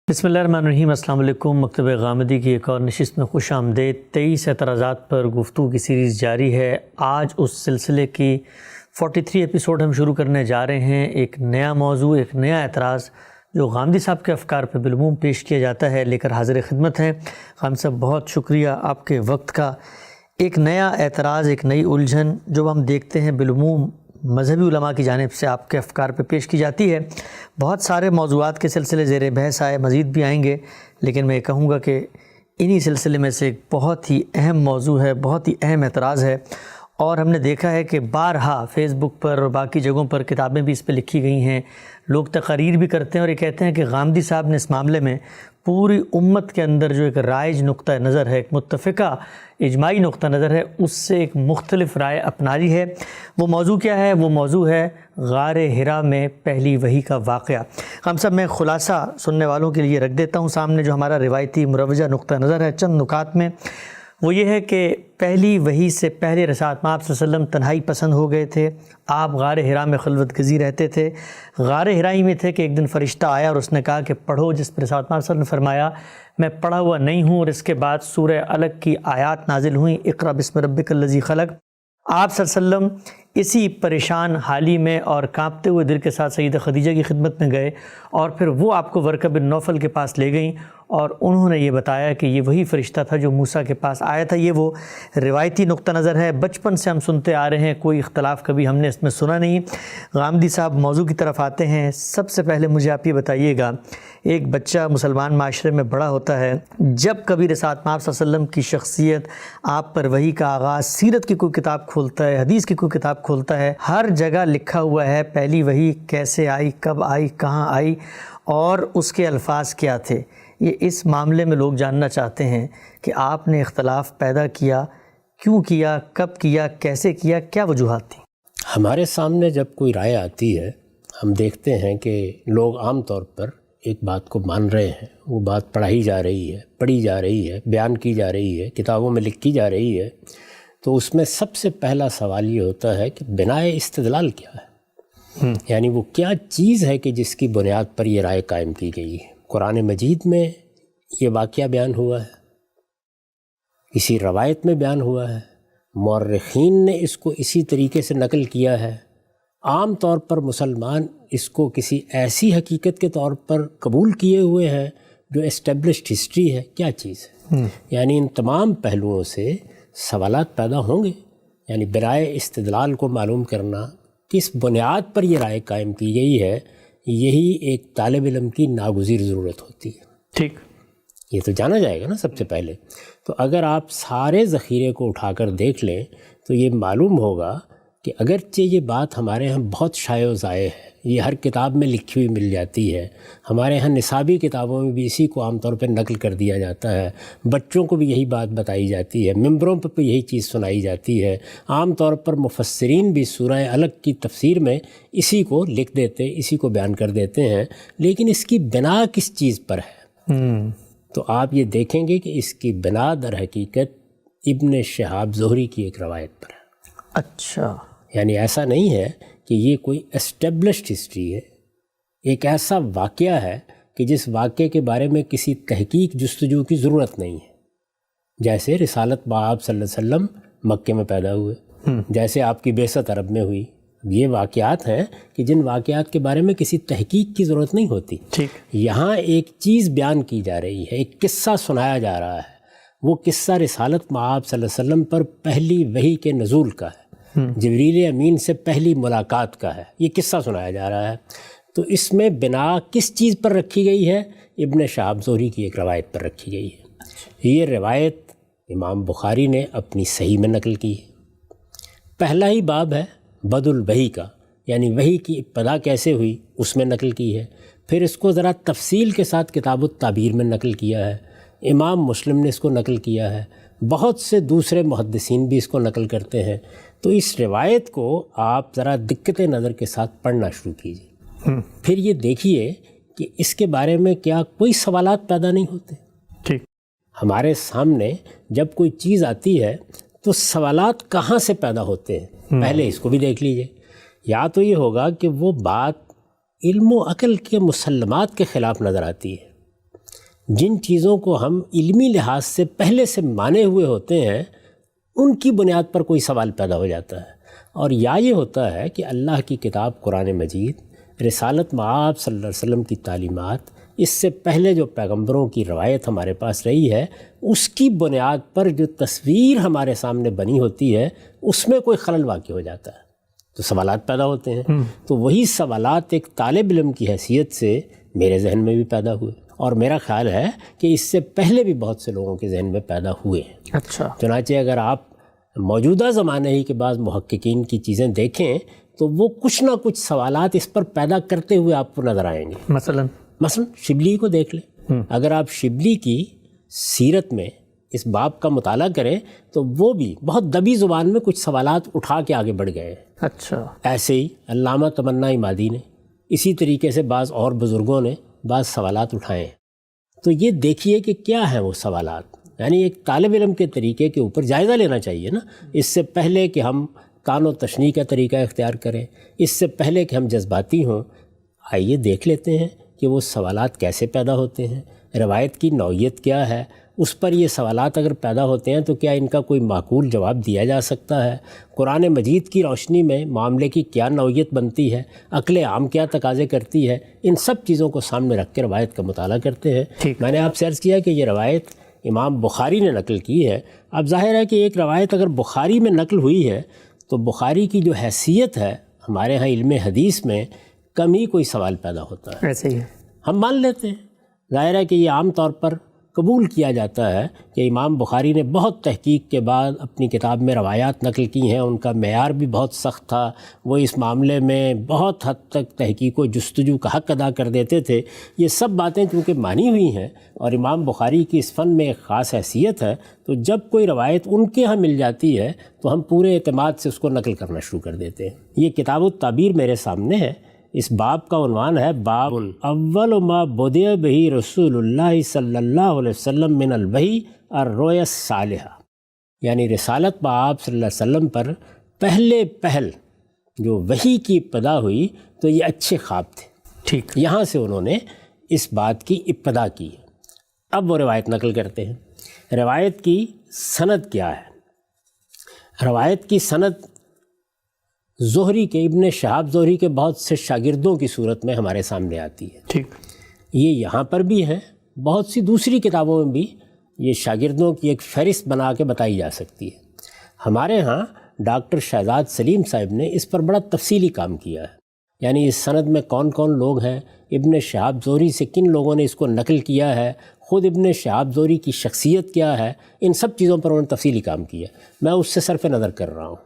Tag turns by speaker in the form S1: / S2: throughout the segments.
S1: بسم اللہ الرحمن الرحیم۔ السلام علیکم۔ مکتبہ غامدی کی ایک اور نشست میں خوش آمدید۔ 23 اعتراضات پر گفتگو کی سیریز جاری ہے۔ آج اس سلسلے کی 43 ایپیسوڈ ہم شروع کرنے جا رہے ہیں۔ ایک نیا موضوع، ایک نیا اعتراض جو غامدی صاحب کے افکار پہ بالعموم پیش کیا جاتا ہے لے کر حاضر خدمت ہیں۔ غامدی صاحب بہت شکریہ آپ کے وقت کا۔ ایک نیا اعتراض، ایک نئی الجھن جو ہم دیکھتے ہیں بالعموم مذہبی علماء کی جانب سے آپ کے افکار پہ پیش کی جاتی ہے۔ بہت سارے موضوعات کے سلسلے زیر بحث آئے، مزید بھی آئیں گے، لیکن میں کہوں گا کہ انہی سلسلے میں سے ایک بہت ہی اہم موضوع ہے، بہت ہی اہم اعتراض ہے، اور ہم نے دیکھا ہے کہ بارہا فیس بک پر اور باقی جگہوں پر کتابیں بھی اس پہ لکھی گئی ہیں، لوگ تقاریر بھی کرتے ہیں اور یہ کہتے ہیں کہ غامدی صاحب نے اس معاملے میں پوری امت کے اندر جو ایک رائج نقطہ نظر ہے، ایک متفقہ اجماعی نقطہ نظر ہے، اس سے ایک مختلف رائے اپنا لی ہے۔ وہ موضوع کیا ہے؟ وہ موضوع ہے غار حرا میں پہلی وحی کا واقعہ۔ ہم سب میں خلاصہ سننے والوں کے لیے رکھ دیتا ہوں سامنے جو ہمارا روایتی مروجہ نقطہ نظر ہے چند نکات میں۔ وہ یہ ہے کہ پہلی وحی سے پہلے رسالت میں آپ صلی اللہ علیہ وسلم تنہائی پسند ہو گئے تھے۔ آپ غار حرا میں خلوت گزی رہتے تھے۔ غار حرا ہی میں تھے کہ ایک دن فرشتہ آیا اور اس نے کہا کہ پڑھو، جس پر رسالت میں صلی اللہ علیہ وسلم نے فرمایا میں پڑھا ہوا نہیں ہوں، اور اس کے بعد سورہ الگ کی آیات نازل ہوئیں، اقرأ بسم ربک الذی خلق۔ آپ صلی اللہ علیہ وسلم اسی پریشان حالی میں اور کانپتے ہوئے دل کے ساتھ سیدہ خدیجہ کی خدمت میں گئے، اور پھر وہ آپ کو ورقہ بن نوفل کے پاس لے گئیں اور انہوں نے یہ بتایا کہ یہ وہی فرشتہ تھا جو موسیٰ کے پاس آیا تھا۔ یہ وہ روایتی نقطہ نظر ہے، بچپن سے ہم سنتے آ رہے ہیں، کوئی اختلاف کبھی ہم نے اس میں سنا نہیں۔ غامدی صاحب موضوع کی طرف آتے ہیں۔ سب سے پہلے مجھے آپ یہ بتائیے گا، ایک بچہ مسلمان معاشرے میں بڑا ہوتا ہے، جب کبھی رسالت میں آپ صلی اللہ علیہ وسلم کی شخصیت، آپ پر وحی کا آغاز، سیرت کی کوئی کتاب کھولتا ہے، حدیث کی کوئی کتاب کھولتا ہے، ہر جگہ لکھا ہوا ہے پہلی وحی کیسے آئی، کب آئی، کہاں آئی اور اس کے الفاظ کیا تھے۔ یہ اس معاملے میں لوگ جاننا چاہتے ہیں کہ آپ نے اختلاف پیدا کیا، کیوں کیا، کب کیا، کیسے کیا، کیا وجوہات تھیں؟
S2: ہمارے سامنے جب کوئی رائے آتی ہے، ہم دیکھتے ہیں کہ لوگ عام طور پر ایک بات کو مان رہے ہیں، وہ بات پڑھائی جا رہی ہے، پڑھی جا رہی ہے، بیان کی جا رہی ہے، کتابوں میں لکھی جا رہی ہے، تو اس میں سب سے پہلا سوال یہ ہوتا ہے کہ بنائے استدلال کیا ہے، یعنی وہ کیا چیز ہے کہ جس کی بنیاد پر یہ رائے قائم کی گئی ہے۔ قرآن مجید میں یہ واقعہ بیان ہوا ہے، کسی روایت میں بیان ہوا ہے، مورخین نے اس کو اسی طریقے سے نقل کیا ہے، عام طور پر مسلمان اس کو کسی ایسی حقیقت کے طور پر قبول کیے ہوئے ہیں جو اسٹیبلشڈ ہسٹری ہے۔ کیا چیز ہے؟ یعنی ان تمام پہلوؤں سے سوالات پیدا ہوں گے، یعنی برائے استدلال کو معلوم کرنا کس بنیاد پر یہ رائے قائم کی گئی ہے، یہی ایک طالب علم کی ناگزیر ضرورت ہوتی ہے۔
S1: ٹھیک،
S2: یہ تو جانا جائے گا نا سب سے پہلے۔ تو اگر آپ سارے ذخیرے کو اٹھا کر دیکھ لیں تو یہ معلوم ہوگا کہ اگرچہ یہ بات ہمارے ہاں بہت شائع و ضائع ہے، یہ ہر کتاب میں لکھی ہوئی مل جاتی ہے، ہمارے ہاں نصابی کتابوں میں بھی اسی کو عام طور پہ نقل کر دیا جاتا ہے، بچوں کو بھی یہی بات بتائی جاتی ہے، ممبروں پہ بھی یہی چیز سنائی جاتی ہے، عام طور پر مفسرین بھی سورہ الگ کی تفسیر میں اسی کو لکھ دیتے، اسی کو بیان کر دیتے ہیں، لیکن اس کی بنا کس چیز پر ہے؟ تو آپ یہ دیکھیں گے کہ اس کی بنا در حقیقت ابن شہاب زہری کی ایک روایت پر ہے۔
S1: اچھا،
S2: یعنی ایسا نہیں ہے کہ یہ کوئی اسٹیبلشڈ ہسٹری ہے، ایک ایسا واقعہ ہے کہ جس واقعے کے بارے میں کسی تحقیق جستجو کی ضرورت نہیں ہے۔ جیسے رسالت بآب صلی اللہ علیہ وسلم مکے میں پیدا ہوئے، جیسے آپ کی بعثت عرب میں ہوئی، یہ واقعات ہیں کہ جن واقعات کے بارے میں کسی تحقیق کی ضرورت نہیں ہوتی۔ یہاں ایک چیز بیان کی جا رہی ہے، ایک قصہ سنایا جا رہا ہے، وہ قصہ رسالت مآب صلی اللہ علیہ وسلم پر پہلی وحی کے نزول کا ہے، جبریل امین سے پہلی ملاقات کا ہے، یہ قصہ سنایا جا رہا ہے۔ تو اس میں بنا کس چیز پر رکھی گئی ہے؟ ابن شہاب زہری کی ایک روایت پر رکھی گئی ہے۔ یہ روایت امام بخاری نے اپنی صحیح میں نقل کی ہے۔ پہلا ہی باب ہے بدء الوحی کا، یعنی وحی کی ابتدا کیسے ہوئی اس میں نقل کی ہے۔ پھر اس کو ذرا تفصیل کے ساتھ کتاب التعبیر میں نقل کیا ہے، امام مسلم نے اس کو نقل کیا ہے، بہت سے دوسرے محدثین بھی اس کو نقل کرتے ہیں۔ تو اس روایت کو آپ ذرا دقت نظر کے ساتھ پڑھنا شروع کیجیے، پھر یہ دیکھیے کہ اس کے بارے میں کیا کوئی سوالات پیدا نہیں ہوتے۔
S1: ٹھیک،
S2: ہمارے سامنے جب کوئی چیز آتی ہے تو سوالات کہاں سے پیدا ہوتے ہیں، پہلے اس کو بھی دیکھ لیجیے۔ یا تو یہ ہوگا کہ وہ بات علم و عقل کے مسلمات کے خلاف نظر آتی ہے، جن چیزوں کو ہم علمی لحاظ سے پہلے سے مانے ہوئے ہوتے ہیں ان کی بنیاد پر کوئی سوال پیدا ہو جاتا ہے، اور یا یہ ہوتا ہے کہ اللہ کی کتاب قرآن مجید، رسالت مآب صلی اللہ علیہ وسلم کی تعلیمات، اس سے پہلے جو پیغمبروں کی روایت ہمارے پاس رہی ہے، اس کی بنیاد پر جو تصویر ہمارے سامنے بنی ہوتی ہے اس میں کوئی خلل واقع ہو جاتا ہے تو سوالات پیدا ہوتے ہیں۔ تو وہی سوالات ایک طالب علم کی حیثیت سے میرے ذہن میں بھی پیدا ہوئے، اور میرا خیال ہے کہ اس سے پہلے بھی بہت سے لوگوں کے ذہن میں پیدا ہوئے ہیں۔
S1: اچھا،
S2: چنانچہ اگر آپ موجودہ زمانے ہی کے بعض محققین کی چیزیں دیکھیں تو وہ کچھ نہ کچھ سوالات اس پر پیدا کرتے ہوئے آپ کو نظر آئیں گے۔ مثلا شبلی کو دیکھ لیں، اگر آپ شبلی کی سیرت میں اس باب کا مطالعہ کریں تو وہ بھی بہت دبی زبان میں کچھ سوالات اٹھا کے آگے بڑھ گئے ہیں۔
S1: اچھا،
S2: ایسے ہی علامہ تمنا عمادی نے، اسی طریقے سے بعض اور بزرگوں نے بعض سوالات اٹھائے ہیں۔ تو یہ دیکھیے کہ کیا ہیں وہ سوالات، یعنی ایک طالب علم کے طریقے کے اوپر جائزہ لینا چاہیے نا، اس سے پہلے کہ ہم کان و تشنیع کا طریقہ اختیار کریں، اس سے پہلے کہ ہم جذباتی ہوں۔ آئیے دیکھ لیتے ہیں کہ وہ سوالات کیسے پیدا ہوتے ہیں، روایت کی نوعیت کیا ہے، اس پر یہ سوالات اگر پیدا ہوتے ہیں تو کیا ان کا کوئی معقول جواب دیا جا سکتا ہے، قرآن مجید کی روشنی میں معاملے کی کیا نوعیت بنتی ہے، عقل عام کیا تقاضے کرتی ہے، ان سب چیزوں کو سامنے رکھ کے روایت کا مطالعہ کرتے ہیں۔ میں نے آپ سے عرض کیا کہ یہ روایت امام بخاری نے نقل کی ہے۔ اب ظاہر ہے کہ ایک روایت اگر بخاری میں نقل ہوئی ہے تو بخاری کی جو حیثیت ہے ہمارے ہاں علم حدیث میں کم ہی کوئی سوال پیدا ہوتا ہے،
S1: ایسے ہی
S2: ہم مان لیتے ہیں۔ ظاہر ہے کہ یہ عام طور پر قبول کیا جاتا ہے کہ امام بخاری نے بہت تحقیق کے بعد اپنی کتاب میں روایات نقل کی ہیں، ان کا معیار بھی بہت سخت تھا، وہ اس معاملے میں بہت حد تک تحقیق و جستجو کا حق ادا کر دیتے تھے۔ یہ سب باتیں چونکہ مانی ہوئی ہیں اور امام بخاری کی اس فن میں ایک خاص حیثیت ہے، تو جب کوئی روایت ان کے ہاں مل جاتی ہے تو ہم پورے اعتماد سے اس کو نقل کرنا شروع کر دیتے ہیں۔ یہ کتاب التعبیر میرے سامنے ہے، اس باب کا عنوان ہے باب اول ما بدأ بہ رسول اللہ صلی اللہ علیہ وسلم من الوحی الرؤیا الصالحہ، یعنی رسالت بآب صلی اللہ علیہ وسلم پر پہل جو وحی کی ابتدا ہوئی تو یہ اچھے خواب تھے۔
S1: ٹھیک،
S2: یہاں سے انہوں نے اس بات کی ابتدا کی ہے۔ اب وہ روایت نقل کرتے ہیں۔ روایت کی سند کیا ہے؟ روایت کی سند زہری کے، ابن شہاب زہری کے بہت سے شاگردوں کی صورت میں ہمارے سامنے آتی ہے۔
S1: ٹھیک،
S2: یہ یہاں پر بھی ہے، بہت سی دوسری کتابوں میں بھی یہ شاگردوں کی ایک فہرست بنا کے بتائی جا سکتی ہے۔ ہمارے ہاں ڈاکٹر شہزاد سلیم صاحب نے اس پر بڑا تفصیلی کام کیا ہے، یعنی اس سند میں کون کون لوگ ہیں، ابن شہاب زہری سے کن لوگوں نے اس کو نقل کیا ہے، خود ابن شہاب زہری کی شخصیت کیا ہے، ان سب چیزوں پر انہوں نے تفصیلی کام کیا۔ میں اس سے صرف نظر کر رہا ہوں،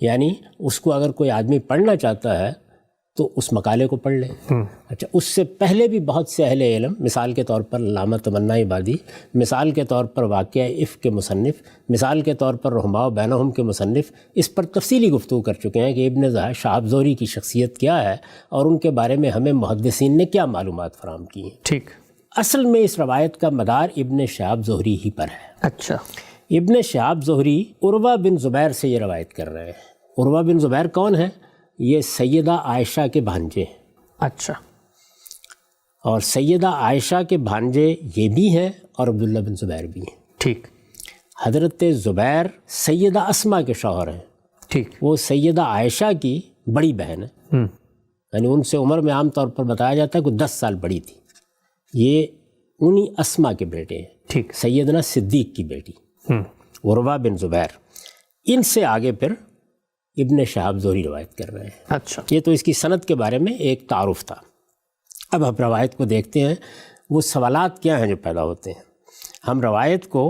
S2: یعنی اس کو اگر کوئی آدمی پڑھنا چاہتا ہے تو اس مقالے کو پڑھ لے۔ اچھا، اس سے پہلے بھی بہت سے اہل علم، مثال کے طور پر علامہ تمنا عبادی، مثال کے طور پر واقعہ افک کے مصنف، مثال کے طور پر رحماء بینہم کے مصنف، اس پر تفصیلی گفتگو کر چکے ہیں کہ ابن شہاب زہری کی شخصیت کیا ہے اور ان کے بارے میں ہمیں محدثین نے کیا معلومات فراہم کی ہیں۔
S1: ٹھیک،
S2: اصل میں اس روایت کا مدار ابن شہاب زہری ہی پر ہے۔
S1: اچھا،
S2: ابن شہاب زہری عروہ بن زبیر سے یہ روایت کر رہے ہیں۔ عروہ بن زبیر کون ہے؟ یہ سیدہ عائشہ کے بھانجے ہیں۔
S1: اچھا،
S2: اور سیدہ عائشہ کے بھانجے یہ بھی ہیں اور عبداللہ بن زبیر بھی ہیں۔
S1: ٹھیک،
S2: حضرت زبیر سیدہ اسما کے شوہر ہیں،
S1: ٹھیک،
S2: وہ سیدہ عائشہ کی بڑی بہن ہے، یعنی ان سے عمر میں عام طور پر بتایا جاتا ہے کہ 10 سال بڑی تھی۔ یہ انہی اسما کے بیٹے ہیں،
S1: ٹھیک،
S2: سیدنا صدیق کی بیٹی عروہ بن زبیر۔ ان سے آگے پھر ابن شہاب زہری روایت کر رہے ہیں۔
S1: اچھا،
S2: یہ تو اس کی سند کے بارے میں ایک تعارف تھا۔ اب ہم روایت کو دیکھتے ہیں، وہ سوالات کیا ہیں جو پیدا ہوتے ہیں۔ ہم روایت کو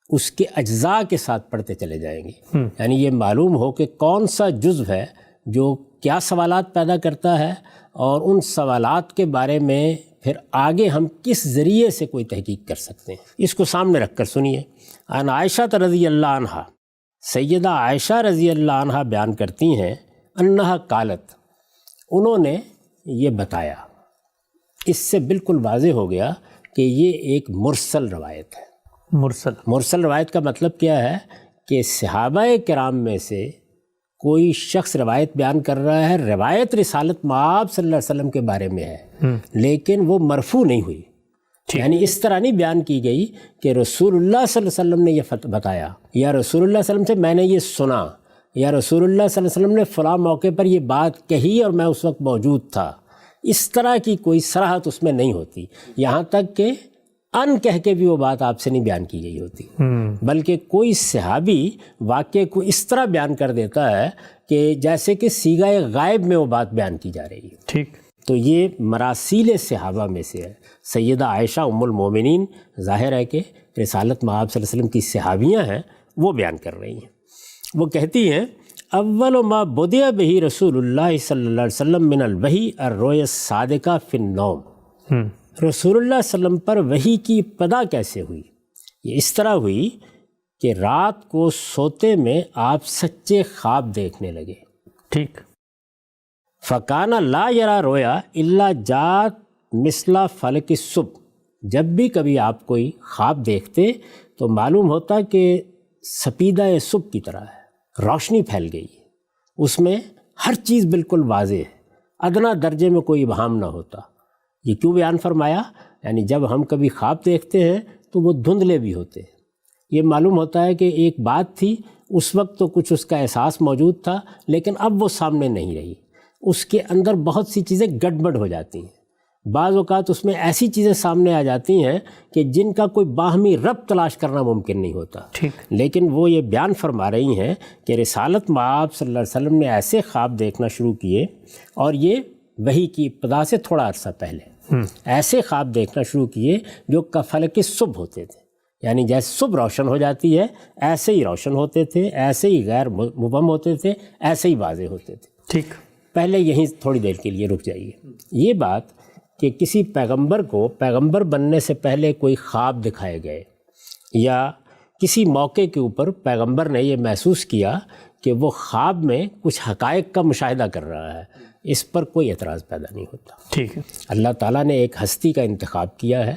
S2: اس کے اجزاء کے ساتھ پڑھتے چلے جائیں گے، یعنی یہ معلوم ہو کہ کون سا جزو ہے جو کیا سوالات پیدا کرتا ہے، اور ان سوالات کے بارے میں پھر آگے ہم کس ذریعے سے کوئی تحقیق کر سکتے ہیں۔ اس کو سامنے رکھ کر سنیے۔ عن عائشہ رضی اللہ عنہا، سیدہ عائشہ رضی اللہ عنہا بیان کرتی ہیں، انہا قالت، انہوں نے یہ بتایا۔ اس سے بالکل واضح ہو گیا کہ یہ ایک مرسل روایت ہے۔ مرسل روایت کا مطلب کیا ہے کہ صحابہ کرام میں سے کوئی شخص روایت بیان کر رہا ہے، روایت رسالت مآب صلی اللہ علیہ وسلم کے بارے میں ہے، لیکن وہ مرفوع نہیں ہوئی، یعنی اس طرح نہیں بیان کی گئی کہ رسول اللہ صلی اللہ علیہ وسلم نے یہ بتایا، یا رسول اللہ صلی اللہ علیہ وسلم سے میں نے یہ سنا، یا رسول اللہ صلی اللہ علیہ وسلم نے فلاں موقع پر یہ بات کہی اور میں اس وقت موجود تھا۔ اس طرح کی کوئی صراحت اس میں نہیں ہوتی، یہاں تک کہ ان کہہ کے بھی وہ بات آپ سے نہیں بیان کی گئی ہوتی، بلکہ کوئی صحابی واقعے کو اس طرح بیان کر دیتا ہے کہ جیسے کہ صیغہ غائب میں وہ بات بیان کی جا رہی ہے۔
S1: ٹھیک،
S2: تو یہ مراسیل صحابہ میں سے ہے۔ سیدہ عائشہ ام المومنین، ظاہر ہے کہ رسالت مآب صلی اللہ علیہ وسلم کی صحابیاں ہیں، وہ بیان کر رہی ہیں۔ وہ کہتی ہیں اول ما بدأ بہ رسول اللہ صلی اللہ علیہ وسلم من الوحی الرؤیا الصادقہ فی النوم۔ رسول اللہ صلی اللہ علیہ وسلم پر وحی کی ابتدا کیسے ہوئی؟ یہ اس طرح ہوئی کہ رات کو سوتے میں آپ سچے خواب دیکھنے لگے۔
S1: ٹھیک،
S2: فکانہ لا یرا رویا الا جات مثلا فلک الصبح۔ جب بھی کبھی آپ کوئی خواب دیکھتے تو معلوم ہوتا کہ سپیدہ صبح کی طرح ہے، روشنی پھیل گئی ہے، اس میں ہر چیز بالکل واضح ہے، ادنا درجے میں کوئی ابہام نہ ہوتا۔ یہ کیوں بیان فرمایا؟ یعنی جب ہم کبھی خواب دیکھتے ہیں تو وہ دھندلے بھی ہوتے ہیں، یہ معلوم ہوتا ہے کہ ایک بات تھی، اس وقت تو کچھ اس کا احساس موجود تھا، لیکن اب وہ سامنے نہیں رہی، اس کے اندر بہت سی چیزیں گڑبڑ ہو جاتی ہیں۔ بعض اوقات اس میں ایسی چیزیں سامنے آ جاتی ہیں کہ جن کا کوئی باہمی ربط تلاش کرنا ممکن نہیں ہوتا۔ لیکن وہ یہ بیان فرما رہی ہیں کہ رسالت مآب صلی اللہ علیہ وسلم نے ایسے خواب دیکھنا شروع کیے، اور یہ وحی کی ابتدا سے تھوڑا عرصہ پہلے ایسے خواب دیکھنا شروع کیے جو کفلک صبح ہوتے تھے، یعنی جیسے صبح روشن ہو جاتی ہے ایسے ہی روشن ہوتے تھے، ایسے ہی غیر مبہم ہوتے تھے، ایسے ہی واضح ہوتے تھے۔
S1: ٹھیک،
S2: پہلے یہیں تھوڑی دیر کے لیے رک جائیے۔ یہ بات کہ کسی پیغمبر کو پیغمبر بننے سے پہلے کوئی خواب دکھائے گئے، یا کسی موقع کے اوپر پیغمبر نے یہ محسوس کیا کہ وہ خواب میں کچھ حقائق کا مشاہدہ کر رہا ہے، اس پر کوئی اعتراض پیدا نہیں ہوتا۔
S1: ٹھیک ہے،
S2: اللہ تعالیٰ نے ایک ہستی کا انتخاب کیا ہے،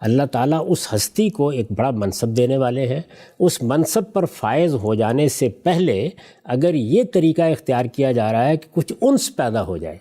S2: اللہ تعالیٰ اس ہستی کو ایک بڑا منصب دینے والے ہیں، اس منصب پر فائز ہو جانے سے پہلے اگر یہ طریقہ اختیار کیا جا رہا ہے کہ کچھ انس پیدا ہو جائے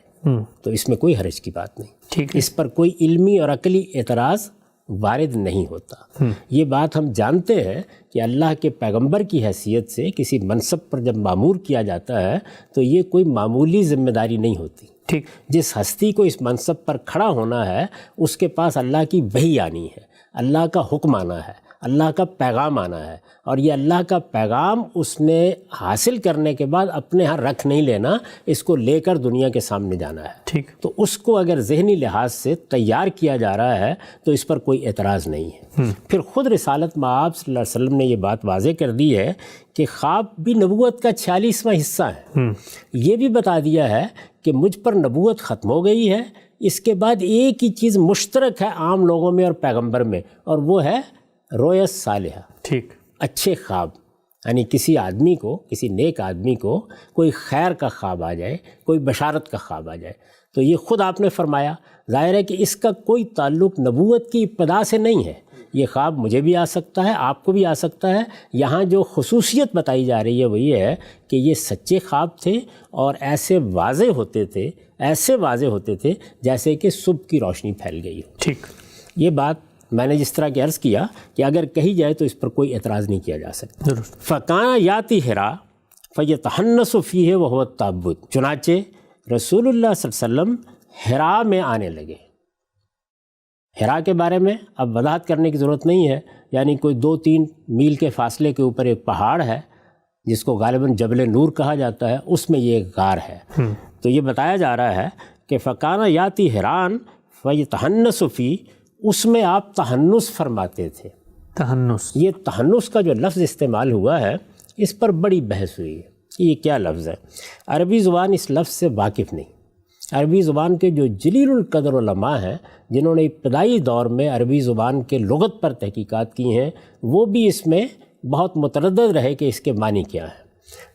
S2: تو اس میں کوئی حرج کی بات نہیں،
S1: ٹھیک ہے،
S2: اس پر کوئی علمی اور عقلی اعتراض وارد نہیں ہوتا۔ یہ بات ہم جانتے ہیں کہ اللہ کے پیغمبر کی حیثیت سے کسی منصب پر جب مامور کیا جاتا ہے تو یہ کوئی معمولی ذمہ داری نہیں ہوتی۔
S1: ٹھیک،
S2: جس ہستی کو اس منصب پر کھڑا ہونا ہے اس کے پاس اللہ کی وحی آنی ہے، اللہ کا حکم آنا ہے، اللہ کا پیغام آنا ہے، اور یہ اللہ کا پیغام اس نے حاصل کرنے کے بعد اپنے ہاں رکھ نہیں لینا، اس کو لے کر دنیا کے سامنے جانا ہے۔
S1: ٹھیک،
S2: تو اس کو اگر ذہنی لحاظ سے تیار کیا جا رہا ہے تو اس پر کوئی اعتراض نہیں ہے۔ پھر خود رسالت مآب صلی اللہ علیہ وسلم نے یہ بات واضح کر دی ہے کہ خواب بھی نبوت کا 46واں حصہ ہے۔ یہ بھی بتا دیا ہے کہ مجھ پر نبوت ختم ہو گئی ہے، اس کے بعد ایک ہی چیز مشترک ہے عام لوگوں میں اور پیغمبر میں، اور وہ ہے رؤیا صالحہ،
S1: ٹھیک،
S2: اچھے خواب۔ یعنی کسی آدمی کو، کسی نیک آدمی کو کوئی خیر کا خواب آ جائے، کوئی بشارت کا خواب آ جائے، تو یہ خود آپ نے فرمایا، ظاہر ہے کہ اس کا کوئی تعلق نبوت کی ابتدا سے نہیں ہے۔ یہ خواب مجھے بھی آ سکتا ہے، آپ کو بھی آ سکتا ہے۔ یہاں جو خصوصیت بتائی جا رہی ہے وہ یہ ہے کہ یہ سچے خواب تھے اور ایسے واضح ہوتے تھے، ایسے واضح ہوتے تھے جیسے کہ صبح کی روشنی پھیل گئی ہو۔
S1: ٹھیک،
S2: یہ بات میں نے جس طرح کہ عرض کیا کہ اگر کہی جائے تو اس پر کوئی اعتراض نہیں کیا جا سکتا۔
S1: ضرور،
S2: فَكَانَ يَأْتِي حِرَا فَيَتَحَنَّسُ فِيهِ وَهُوَ التَّعَبُّدُ۔ چنانچہ رسول اللہ صلی اللہ علیہ وسلم حرا میں آنے لگے۔ حرا کے بارے میں اب وضاحت کرنے کی ضرورت نہیں ہے، یعنی کوئی 2-3 میل کے فاصلے کے اوپر ایک پہاڑ ہے جس کو غالباً جبل نور کہا جاتا ہے، اس میں یہ ایک غار ہے۔ تو یہ بتایا جا رہا ہے کہ فَكَانَ يَأْتِي حِرَان فَيَتَحَنَّسُ فِيهِ، اس میں آپ تحنس فرماتے تھے۔
S1: تحنس،
S2: یہ تحنس کا جو لفظ استعمال ہوا ہے اس پر بڑی بحث ہوئی ہے کہ یہ کیا لفظ ہے۔ عربی زبان اس لفظ سے واقف نہیں۔ عربی زبان کے جو جلیل القدر علماء ہیں جنہوں نے ابتدائی دور میں عربی زبان کے لغت پر تحقیقات کی ہیں، وہ بھی اس میں بہت متردد رہے کہ اس کے معنی کیا ہے۔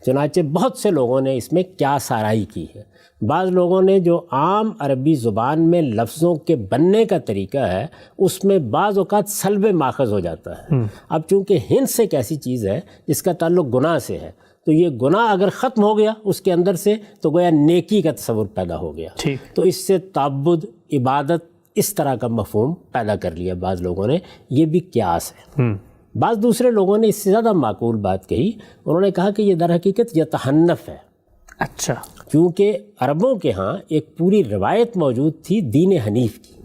S2: چنانچہ بہت سے لوگوں نے اس میں کیا سارائی کی ہے۔ بعض لوگوں نے جو عام عربی زبان میں لفظوں کے بننے کا طریقہ ہے اس میں بعض اوقات سلب ماخذ ہو جاتا ہے۔ اب چونکہ ہنس ایک ایسی چیز ہے جس کا تعلق گناہ سے ہے، تو یہ گناہ اگر ختم ہو گیا اس کے اندر سے تو گویا نیکی کا تصور پیدا ہو گیا۔
S1: ٹھیک،
S2: تو اس سے تعبد، عبادت اس طرح کا مفہوم پیدا کر لیا بعض لوگوں نے، یہ بھی قیاس ہے۔ بعض دوسرے لوگوں نے اس سے زیادہ معقول بات کہی، انہوں نے کہا کہ یہ در حقیقت یتحنف ہے۔
S1: اچھا،
S2: کیونکہ عربوں کے ہاں ایک پوری روایت موجود تھی دین حنیف کی،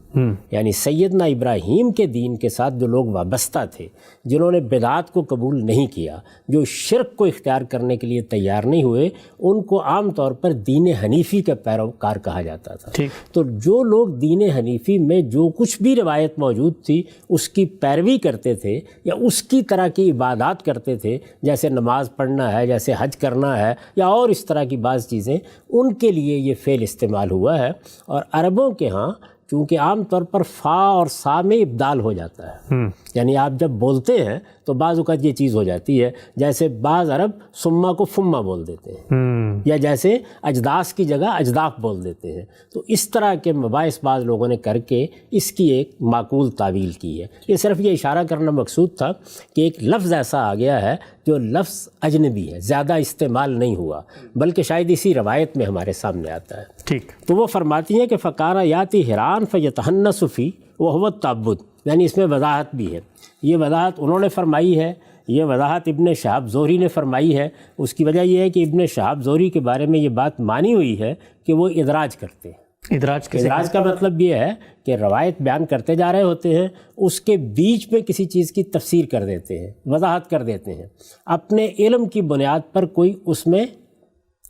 S2: یعنی سیدنا ابراہیم کے دین کے ساتھ جو لوگ وابستہ تھے، جنہوں نے بدعات کو قبول نہیں کیا، جو شرک کو اختیار کرنے کے لیے تیار نہیں ہوئے، ان کو عام طور پر دین حنیفی کا پیروکار کہا جاتا تھا۔ تو جو لوگ دین حنیفی میں جو کچھ بھی روایت موجود تھی اس کی پیروی کرتے تھے یا اس کی طرح کی عبادات کرتے تھے، جیسے نماز پڑھنا ہے، جیسے حج کرنا ہے یا اور اس طرح کی بعض چیزیں، ان کے لیے یہ فعل استعمال ہوا ہے۔ اور عربوں کے ہاں چونکہ عام طور پر فا اور سا میں ابدال ہو جاتا ہے، یعنی آپ جب بولتے ہیں تو بعض اوقات یہ چیز ہو جاتی ہے، جیسے بعض عرب سما کو فما بول دیتے ہیں، یا جیسے اجداس کی جگہ اجداف بول دیتے ہیں۔ تو اس طرح کے مباحث بعض لوگوں نے کر کے اس کی ایک معقول تعویل کی ہے۔ یہ صرف یہ اشارہ کرنا مقصود تھا کہ ایک لفظ ایسا آ گیا ہے جو لفظ اجنبی ہے، زیادہ استعمال نہیں ہوا، بلکہ شاید اسی روایت میں ہمارے سامنے آتا ہے۔
S1: ٹھیک،
S2: تو وہ فرماتی ہیں کہ فقارہ یاتی حیران فیتحنس فی وہو التعبد، یعنی اس میں وضاحت بھی ہے۔ یہ وضاحت انہوں نے فرمائی ہے، یہ وضاحت ابن شہاب زہری نے فرمائی ہے۔ اس کی وجہ یہ ہے کہ ابن شہاب زہری کے بارے میں یہ بات مانی ہوئی ہے کہ وہ ادراج کرتے ہیں۔ ادراج کا مطلب یہ ہے کہ روایت بیان کرتے جا رہے ہوتے ہیں، اس کے بیچ میں کسی چیز کی تفسیر کر دیتے ہیں، وضاحت کر دیتے ہیں، اپنے علم کی بنیاد پر کوئی اس میں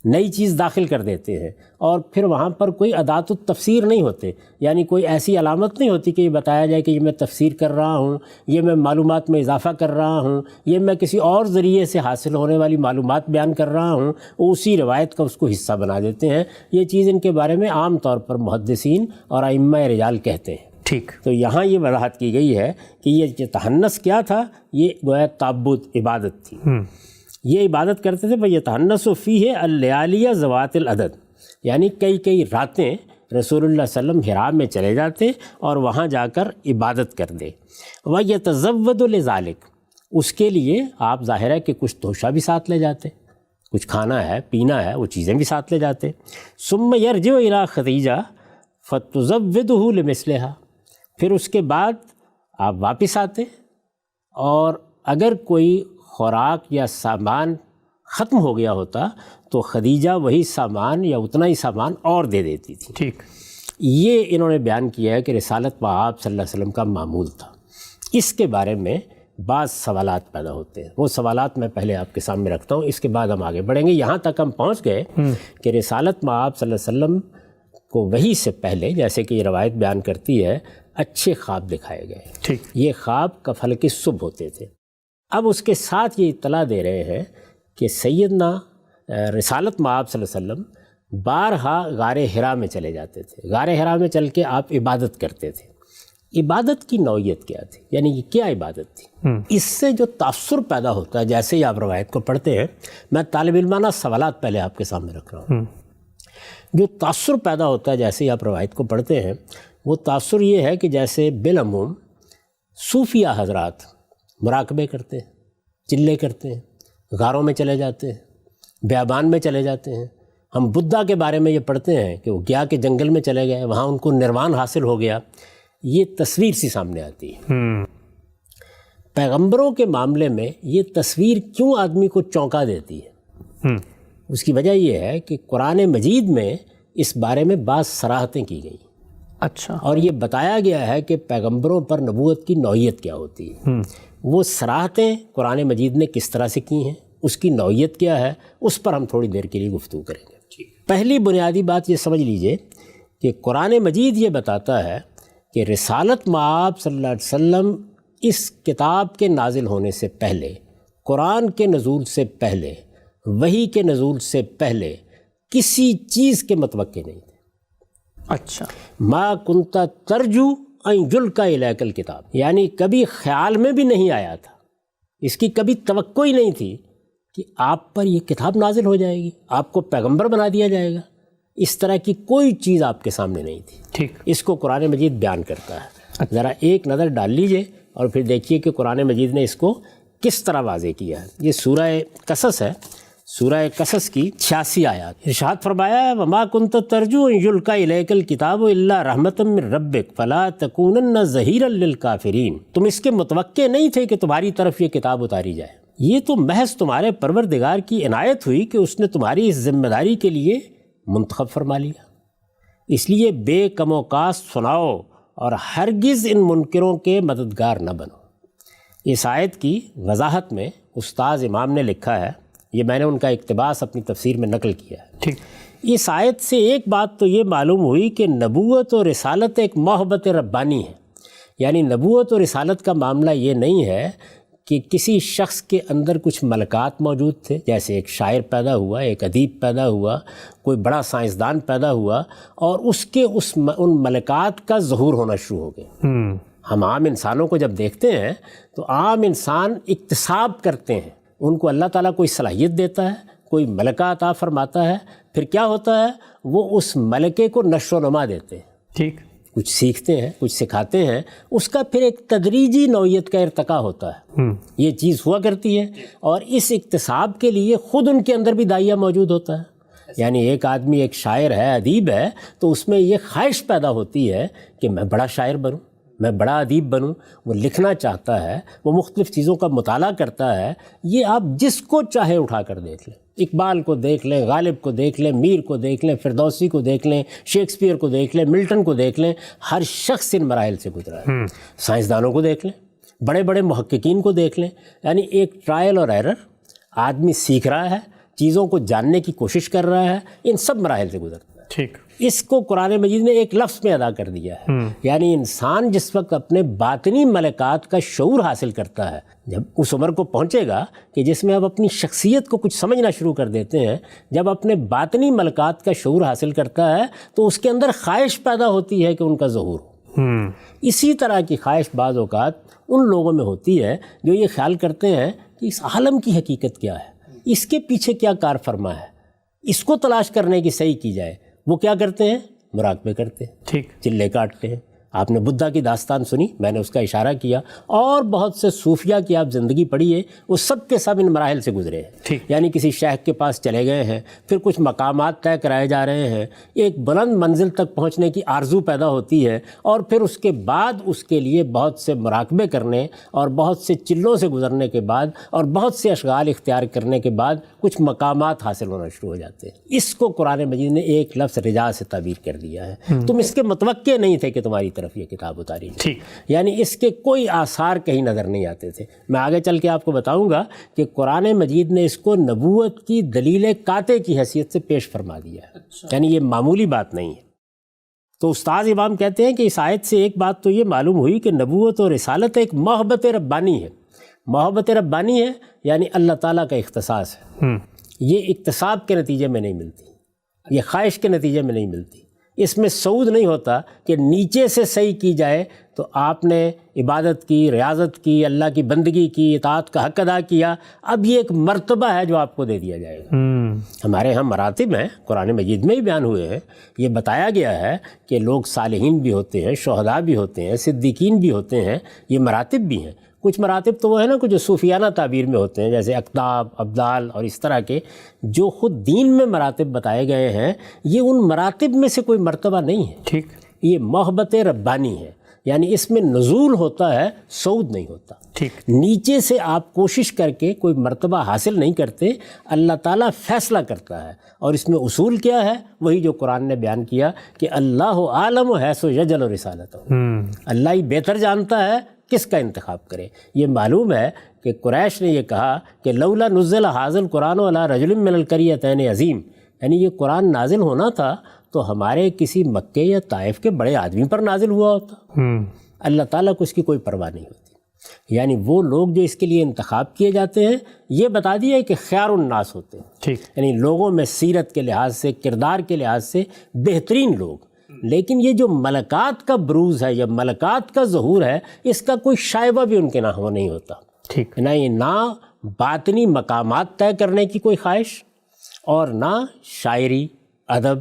S2: نئی چیز داخل کر دیتے ہیں، اور پھر وہاں پر کوئی ادات التفسیر نہیں ہوتے، یعنی کوئی ایسی علامت نہیں ہوتی کہ یہ بتایا جائے کہ یہ میں تفسیر کر رہا ہوں، یہ میں معلومات میں اضافہ کر رہا ہوں، یہ میں کسی اور ذریعے سے حاصل ہونے والی معلومات بیان کر رہا ہوں، وہ اسی روایت کا اس کو حصہ بنا دیتے ہیں۔ یہ چیز ان کے بارے میں عام طور پر محدثین اور ائمہ رجال کہتے ہیں۔
S1: ٹھیک،
S2: تو یہاں یہ وضاحت کی گئی ہے کہ یہ تحنس کیا تھا، یہ گویا تعبد، عبادت تھی۔ یہ عبادت کرتے تھے فَيَتَحَنَّسُ فِيهِ اللَّيَالِيَ ذَوَاتِ الْعَدَدِ، یعنی کئی راتیں رسول اللہ صلی اللہ علیہ وسلم حرام میں چلے جاتے اور وہاں جا کر عبادت کر دے۔ وَيَتَزَوَّدُ لِذَالِكَ، اس کے لیے آپ ظاہر ہے کہ کچھ توشہ بھی ساتھ لے جاتے، کچھ کھانا ہے پینا ہے وہ چیزیں بھی ساتھ لے جاتے۔ ثُمَّ يَرْجِعُ إِلَىٰ خَدِیجَہ فَتُزَوِّدُهُ لِمِثْلِهَا، پھر اس کے بعد آپ واپس آتے اور اگر کوئی خوراک یا سامان ختم ہو گیا ہوتا تو خدیجہ وہی سامان یا اتنا ہی سامان اور دے دیتی تھی۔
S1: ٹھیک،
S2: یہ انہوں نے بیان کیا ہے کہ رسالت آپ صلی اللہ علیہ وسلم کا معمول تھا۔ اس کے بارے میں بعض سوالات پیدا ہوتے ہیں، وہ سوالات میں پہلے آپ کے سامنے رکھتا ہوں، اس کے بعد ہم آگے بڑھیں گے۔ یہاں تک ہم پہنچ گئے کہ رسالت آپ صلی اللہ علیہ وسلم کو وحی سے پہلے، جیسے کہ یہ روایت بیان کرتی ہے، اچھے خواب دکھائے گئے۔
S1: ٹھیک،
S2: یہ خواب کفل کے صبح ہوتے تھے۔ اب اس کے ساتھ یہ اطلاع دے رہے ہیں کہ سیدنا رسالت آپ صلی اللہ علیہ وسلم بارہا غار حرا میں چلے جاتے تھے، غار حرا میں چل کے آپ عبادت کرتے تھے۔ عبادت کی نوعیت کیا تھی، یعنی یہ کیا عبادت تھی؟ اس سے جو تاثر پیدا ہوتا ہے، جیسے ہی آپ روایت کو پڑھتے ہیں، میں طالب علمانہ سوالات پہلے آپ کے سامنے رکھ رہا ہوں، جو تاثر پیدا ہوتا ہے جیسے ہی آپ روایت کو پڑھتے ہیں، وہ تاثر یہ ہے کہ جیسے بالعموم صوفیہ حضرات مراقبے کرتے ہیں، چلے کرتے ہیں، غاروں میں چلے جاتے ہیں، بیابان میں چلے جاتے ہیں۔ ہم بدھا کے بارے میں یہ پڑھتے ہیں کہ وہ گیا کے جنگل میں چلے گئے، وہاں ان کو نروان حاصل ہو گیا۔ یہ تصویر سی سامنے آتی ہے۔ پیغمبروں کے معاملے میں یہ تصویر کیوں آدمی کو چونکا دیتی ہے؟ اس کی وجہ یہ ہے کہ قرآن مجید میں اس بارے میں بعض صراحتیں کی گئی،
S1: اچھا،
S2: اور یہ بتایا گیا ہے کہ پیغمبروں پر نبوت کی نوعیت کیا ہوتی ہے۔ وہ صراحتیں قرآن مجید نے کس طرح سے کی ہیں، اس کی نوعیت کیا ہے، اس پر ہم تھوڑی دیر کے لیے گفتگو کریں گے۔ پہلی بنیادی بات یہ سمجھ لیجئے کہ قرآن مجید یہ بتاتا ہے کہ رسالت مآب صلی اللہ علیہ وسلم اس کتاب کے نازل ہونے سے پہلے، قرآن کے نزول سے پہلے، وحی کے نزول سے پہلے کسی چیز کے متوقع نہیں تھے۔
S1: اچھا،
S2: ما کنت ترجو ان یلقی الیک الکتاب، یعنی کبھی خیال میں بھی نہیں آیا تھا، اس کی کبھی توقع ہی نہیں تھی کہ آپ پر یہ کتاب نازل ہو جائے گی، آپ کو پیغمبر بنا دیا جائے گا۔ اس طرح کی کوئی چیز آپ کے سامنے نہیں تھی۔
S1: ٹھیک،
S2: اس کو قرآن مجید بیان کرتا ہے۔ ذرا ایک نظر ڈال لیجئے اور پھر دیکھیے کہ قرآن مجید نے اس کو کس طرح واضح کیا ہے۔ یہ سورہ قصص ہے، سورہ قصص کی 86 آیات. ارشاد فرمایا ہے وما کنت ترجو ان یلقا الیک الکتاب الا رحمۃ من ربک فلا تکونن ظہیرا للکافرین. تم اس کے متوقع نہیں تھے کہ تمہاری طرف یہ کتاب اتاری جائے. یہ تو محض تمہارے پروردگار کی عنایت ہوئی کہ اس نے تمہاری اس ذمہ داری کے لیے منتخب فرما لیا. اس لیے بے کم و کاست سناؤ اور ہرگز ان منکروں کے مددگار نہ بنو. اس آیت کی وضاحت میں استاذ امام نے لکھا ہے، یہ میں نے ان کا اقتباس اپنی تفسیر میں نقل کیا ہے.
S1: ٹھیک.
S2: اس آیت سے ایک بات تو یہ معلوم ہوئی کہ نبوت اور رسالت ایک محبت ربانی ہے. یعنی نبوت اور رسالت کا معاملہ یہ نہیں ہے کہ کسی شخص کے اندر کچھ ملکات موجود تھے، جیسے ایک شاعر پیدا ہوا، ایک ادیب پیدا ہوا، کوئی بڑا سائنسدان پیدا ہوا اور اس کے ان ملکات کا ظہور ہونا شروع ہو گیا. ہم عام انسانوں کو جب دیکھتے ہیں تو عام انسان اکتساب کرتے ہیں. ان کو اللہ تعالیٰ کوئی صلاحیت دیتا ہے، کوئی ملکہ عطا فرماتا ہے، پھر کیا ہوتا ہے وہ اس ملکے کو نشو و نما دیتے ہیں.
S1: ٹھیک.
S2: کچھ سیکھتے ہیں، کچھ سکھاتے ہیں، اس کا پھر ایک تدریجی نوعیت کا ارتقا ہوتا ہے. یہ چیز ہوا کرتی ہے اور اس اکتساب کے لیے خود ان کے اندر بھی داعیہ موجود ہوتا ہے. یعنی ایک آدمی ایک شاعر ہے، ادیب ہے، تو اس میں یہ خواہش پیدا ہوتی ہے کہ میں بڑا شاعر بنوں، میں بڑا ادیب بنوں. وہ لکھنا چاہتا ہے، وہ مختلف چیزوں کا مطالعہ کرتا ہے. یہ آپ جس کو چاہے اٹھا کر دیکھ لیں، اقبال کو دیکھ لیں، غالب کو دیکھ لیں، میر کو دیکھ لیں، فردوسی کو دیکھ لیں، شیکسپیئر کو دیکھ لیں، ملٹن کو دیکھ لیں. ہر شخص ان مراحل سے گزرا ہے. سائنسدانوں کو دیکھ لیں، بڑے بڑے محققین کو دیکھ لیں. یعنی ایک ٹرائل اور ایرر، آدمی سیکھ رہا ہے، چیزوں کو جاننے کی کوشش کر رہا ہے، ان سب مراحل سے گزرتا ہے.
S1: ٹھیک.
S2: اس کو قرآن مجید نے ایک لفظ میں ادا کر دیا ہے. یعنی انسان جس وقت اپنے باطنی ملکات کا شعور حاصل کرتا ہے، جب اس عمر کو پہنچے گا کہ جس میں اب اپنی شخصیت کو کچھ سمجھنا شروع کر دیتے ہیں، جب اپنے باطنی ملکات کا شعور حاصل کرتا ہے تو اس کے اندر خواہش پیدا ہوتی ہے کہ ان کا ظہور ہو. اسی طرح کی خواہش بعض اوقات ان لوگوں میں ہوتی ہے جو یہ خیال کرتے ہیں کہ اس عالم کی حقیقت کیا ہے، اس کے پیچھے کیا کار فرما ہے، اس کو تلاش کرنے کی صحیح کی جائے. وہ کیا کرتے ہیں؟ مراقبے کرتے ہیں.
S1: ٹھیک.
S2: چلے کاٹتے ہیں. آپ نے بدھا کی داستان سنی، میں نے اس کا اشارہ کیا، اور بہت سے صوفیہ کی آپ زندگی پڑھیے، وہ سب کے سب ان مراحل سے گزرے ہیں. یعنی کسی شیخ کے پاس چلے گئے ہیں، پھر کچھ مقامات طے کرائے جا رہے ہیں، ایک بلند منزل تک پہنچنے کی آرزو پیدا ہوتی ہے، اور پھر اس کے بعد اس کے لیے بہت سے مراقبے کرنے اور بہت سے چلوں سے گزرنے کے بعد اور بہت سے اشغال اختیار کرنے کے بعد کچھ مقامات حاصل ہونا شروع ہو جاتے ہیں. اس کو قرآن مجید نے ایک لفظ رجا سے تعبیر کر دیا ہے. تم اس کے متوقع نہیں تھے کہ تمہاری طرف یہ کتاب اتاری جائے. یعنی اس کے کوئی آثار کہیں نظر نہیں آتے تھے. میں آگے چل کے آپ کو بتاؤں گا کہ قرآن مجید نے اس کو نبوت کی دلیل قاطع کی حیثیت سے پیش فرما دیا ہے. یعنی یہ معمولی بات نہیں ہے. تو استاذ امام کہتے ہیں کہ اس آیت سے ایک بات تو یہ معلوم ہوئی کہ نبوت اور رسالت ایک محبت ربانی ہے. محبت ربانی ہے یعنی اللہ تعالیٰ کا اختصاص ہے. یہ اکتساب کے نتیجے میں نہیں ملتی، یہ خواہش کے نتیجے میں نہیں ملتی. اس میں سعود نہیں ہوتا کہ نیچے سے صحیح کی جائے تو آپ نے عبادت کی، ریاضت کی، اللہ کی بندگی کی، اطاعت کا حق ادا کیا، اب یہ ایک مرتبہ ہے جو آپ کو دے دیا جائے گا. ہمارے ہاں مراتب ہیں، قرآن مجید میں ہی بیان ہوئے ہیں. یہ بتایا گیا ہے کہ لوگ صالحین بھی ہوتے ہیں، شہداء بھی ہوتے ہیں، صدیقین بھی ہوتے ہیں. یہ مراتب بھی ہیں. کچھ مراتب تو وہ ہیں نا کچھ جو صوفیانہ تعبیر میں ہوتے ہیں، جیسے اقطاب، ابدال اور اس طرح کے جو خود دین میں مراتب بتائے گئے ہیں. یہ ان مراتب میں سے کوئی مرتبہ نہیں ہے.
S1: ٹھیک. یہ
S2: محبت ربانی ہے. یعنی اس میں نزول ہوتا ہے، صعود نہیں ہوتا.
S1: ٹھیک. نیچے
S2: سے آپ کوشش کر کے کوئی مرتبہ حاصل نہیں کرتے، اللہ تعالیٰ فیصلہ کرتا ہے. اور اس میں اصول کیا ہے؟ وہی جو قرآن نے بیان کیا کہ اللہ عالم حیث یجعل رسالتہ. اللہ ہی بہتر جانتا ہے کس کا انتخاب کرے. یہ معلوم ہے کہ قریش نے یہ کہا کہ لولا نزل ھذا القرآن علی رجل من القریتین عظیم، یعنی یہ قرآن نازل ہونا تھا تو ہمارے کسی مکے یا طائف کے بڑے آدمی پر نازل ہوا ہوتا. اللہ تعالیٰ کو اس کی کوئی پرواہ نہیں ہوتی. یعنی وہ لوگ جو اس کے لیے انتخاب کیے جاتے ہیں، یہ بتا دیا کہ خیار الناس ہوتے ہیں. یعنی لوگوں میں سیرت کے لحاظ سے، کردار کے لحاظ سے بہترین لوگ. لیکن یہ جو ملکات کا بروز ہے یا ملکات کا ظہور ہے، اس کا کوئی شائبہ بھی ان کے نہ ہو نہیں ہوتا. نہ باطنی مقامات طے کرنے کی کوئی خواہش، اور نہ شاعری، ادب،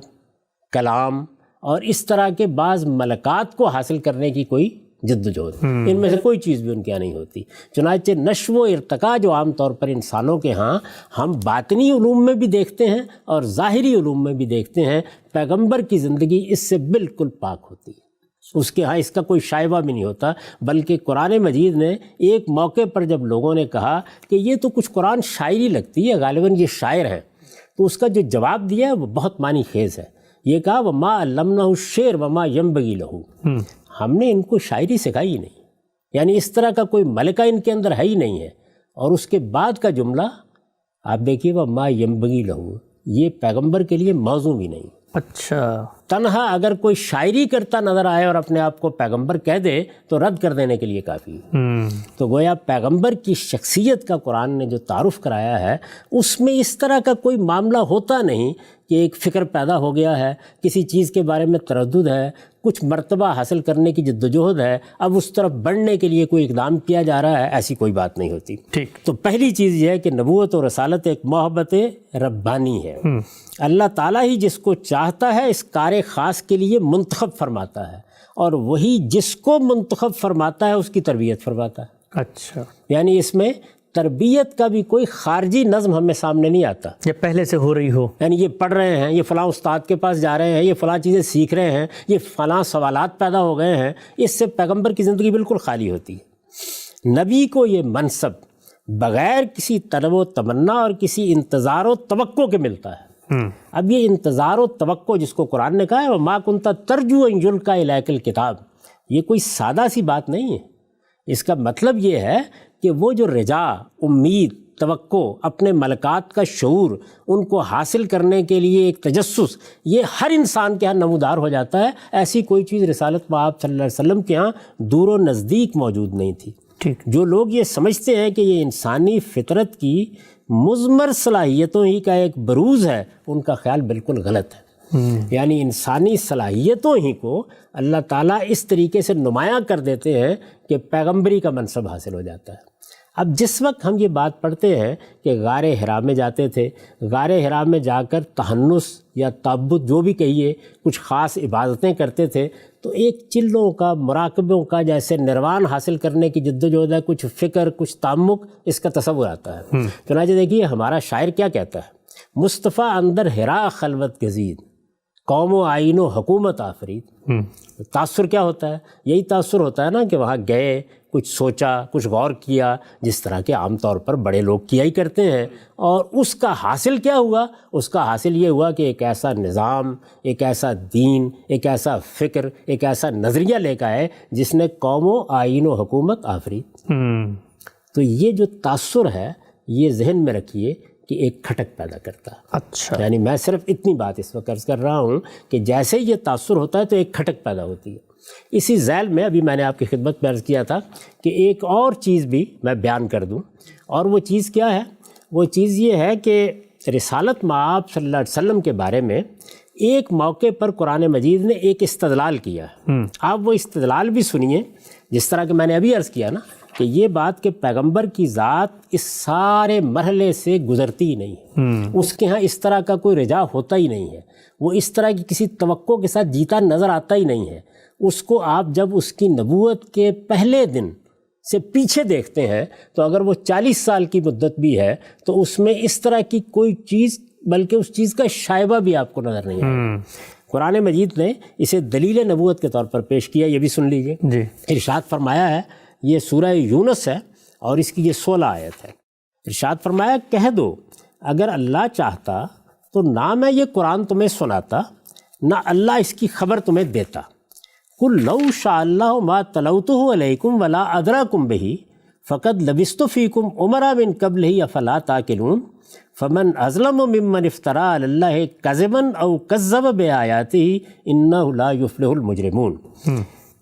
S2: کلام اور اس طرح کے بعض ملکات کو حاصل کرنے کی کوئی جدوجہد، ان میں سے کوئی چیز بھی ان کے یہاں نہیں ہوتی۔ چنانچہ نشو و ارتقاء جو عام طور پر انسانوں کے ہاں ہم باطنی علوم میں بھی دیکھتے ہیں اور ظاہری علوم میں بھی دیکھتے ہیں، پیغمبر کی زندگی اس سے بالکل پاک ہوتی ہے، اس کے ہاں اس کا کوئی شائبہ بھی نہیں ہوتا۔ بلکہ قرآن مجید نے ایک موقع پر جب لوگوں نے کہا کہ یہ تو کچھ قرآن شاعری لگتی ہے، غالباً یہ شاعر ہیں، تو اس کا جو جواب دیا ہے وہ بہت معنی خیز ہے۔ یہ کہا وَمَا عَلَّمْنَهُ الشِّعْرَ وَمَا يَنبَغِي لَهُ، ہم نے ان کو شاعری سکھائی ہی نہیں، یعنی اس طرح کا کوئی ملکہ ان کے اندر ہے ہی نہیں ہے۔ اور اس کے بعد کا جملہ آپ دیکھیے وَمَا يَنبَغِي لَهُ، یہ پیغمبر کے لیے موضوع بھی نہیں۔
S1: اچھا،
S2: تنہا اگر کوئی شاعری کرتا نظر آئے اور اپنے آپ کو پیغمبر کہہ دے تو رد کر دینے کے لیے کافی ہے۔ تو گویا پیغمبر کی شخصیت کا قرآن نے جو تعارف کرایا ہے اس میں اس طرح کا کوئی معاملہ ہوتا نہیں کہ ایک فکر پیدا ہو گیا ہے، کسی چیز کے بارے میں تردد ہے، کچھ مرتبہ حاصل کرنے کی جدوجہد ہے، اب اس طرف بڑھنے کے لیے کوئی اقدام کیا جا رہا ہے، ایسی کوئی بات نہیں ہوتی۔
S1: ٹھیک،
S2: تو پہلی چیز یہ ہے کہ نبوت اور رسالت ایک محبت ربانی ہے، اللہ تعالیٰ ہی جس کو چاہتا ہے اس کار خاص کے لیے منتخب فرماتا ہے، اور وہی جس کو منتخب فرماتا ہے اس کی تربیت فرماتا ہے۔
S1: اچھا،
S2: یعنی اس میں تربیت کا بھی کوئی خارجی نظم ہمیں سامنے نہیں آتا،
S1: یہ پہلے سے ہو رہی ہو،
S2: یعنی یہ پڑھ رہے ہیں، یہ فلاں استاد کے پاس جا رہے ہیں، یہ فلاں چیزیں سیکھ رہے ہیں، یہ فلاں سوالات پیدا ہو گئے ہیں، اس سے پیغمبر کی زندگی بالکل خالی ہوتی ہے۔ نبی کو یہ منصب بغیر کسی طلب و تمنا اور کسی انتظار و توقع کے ملتا ہے۔ اب یہ انتظار و توقع جس کو قرآن نے کہا ہے وَمَا كُنْتَ تَرْجُو أَن يُلْقَىٰ إِلَيْكَ الْكِتَابُ، یہ کوئی سادہ سی بات نہیں ہے۔ اس کا مطلب یہ ہے کہ وہ جو رجا، امید، توقع، اپنے ملکات کا شعور، ان کو حاصل کرنے کے لیے ایک تجسس، یہ ہر انسان کے ہاں نمودار ہو جاتا ہے۔ ایسی کوئی چیز رسالت پاک صلی اللہ علیہ وسلم کے ہاں دور و نزدیک موجود نہیں تھی۔
S1: ٹھیک،
S2: جو لوگ یہ سمجھتے ہیں کہ یہ انسانی فطرت کی مضمر صلاحیتوں ہی کا ایک بروز ہے، ان کا خیال بالکل غلط ہے۔ یعنی انسانی صلاحیتوں ہی کو اللہ تعالیٰ اس طریقے سے نمایاں کر دیتے ہیں کہ پیغمبری کا منصب حاصل ہو جاتا ہے۔ اب جس وقت ہم یہ بات پڑھتے ہیں کہ غار حرا میں جاتے تھے، غار حرا میں جا کر تحنس یا تعبد جو بھی کہیے کچھ خاص عبادتیں کرتے تھے، تو ایک چلوں کا، مراقبوں کا، جیسے نروان حاصل کرنے کی جدوجہد ہے، کچھ فکر، کچھ تعمق، اس کا تصور آتا ہے۔ چنانچہ دیکھیے ہمارا شاعر کیا کہتا ہے، مصطفیٰ اندر حرا خلوت گزید، قوم و آئین و حکومت آفرید۔ تاثر کیا ہوتا ہے؟ یہی تاثر ہوتا ہے نا کہ وہاں گئے، کچھ سوچا، کچھ غور کیا، جس طرح کے عام طور پر بڑے لوگ کیا ہی کرتے ہیں، اور اس کا حاصل کیا ہوا؟ اس کا حاصل یہ ہوا کہ ایک ایسا نظام، ایک ایسا دین، ایک ایسا فکر، ایک ایسا نظریہ لے کے آئے جس نے قوم و آئین و حکومت آفرید۔ تو یہ جو تاثر ہے یہ ذہن میں رکھیے کہ ایک کھٹک پیدا کرتا ہے۔
S1: اچھا،
S2: یعنی میں صرف اتنی بات اس وقت عرض کر رہا ہوں کہ جیسے یہ تاثر ہوتا ہے تو ایک کھٹک پیدا ہوتی ہے۔ اسی ذیل میں ابھی میں نے آپ کی خدمت میں عرض کیا تھا کہ ایک اور چیز بھی میں بیان کر دوں، اور وہ چیز کیا ہے؟ وہ چیز یہ ہے کہ رسالت مآب صلی اللہ علیہ وسلم کے بارے میں ایک موقع پر قرآن مجید نے ایک استدلال کیا ہے۔ آپ وہ استدلال بھی سنیے، جس طرح کہ میں نے ابھی عرض کیا نا کہ یہ بات کہ پیغمبر کی ذات اس سارے مرحلے سے گزرتی ہی نہیں ہے، اس کے ہاں اس طرح کا کوئی رجا ہوتا ہی نہیں ہے، وہ اس طرح کی کسی توقع کے ساتھ جیتا نظر آتا ہی نہیں ہے۔ اس کو آپ جب اس کی نبوت کے پہلے دن سے پیچھے دیکھتے ہیں تو اگر وہ 40 سال کی مدت بھی ہے تو اس میں اس طرح کی کوئی چیز، بلکہ اس چیز کا شائبہ بھی آپ کو نظر نہیں آئے۔ قرآن مجید نے اسے دلیل نبوت کے طور پر پیش کیا، یہ بھی سن لیجئے۔
S1: جی،
S2: ارشاد فرمایا ہے، یہ سورہ یونس ہے اور اس کی یہ 16 آیت ہے۔ ارشاد فرمایا، کہہ دو اگر اللہ چاہتا تو نہ میں یہ قرآن تمہیں سناتا، نہ اللہ اس کی خبر تمہیں دیتا۔ قل لو شاء اللہ ما تلوتہ علیکم ولا ادراکم بہ فقد لبثت فیکم عمرا من قبلہ افلا تعقلون فمن اظلم ممن افتری علی اللہ کذبا او کذب بآیاتہ انہ لا یفلح المجرمون۔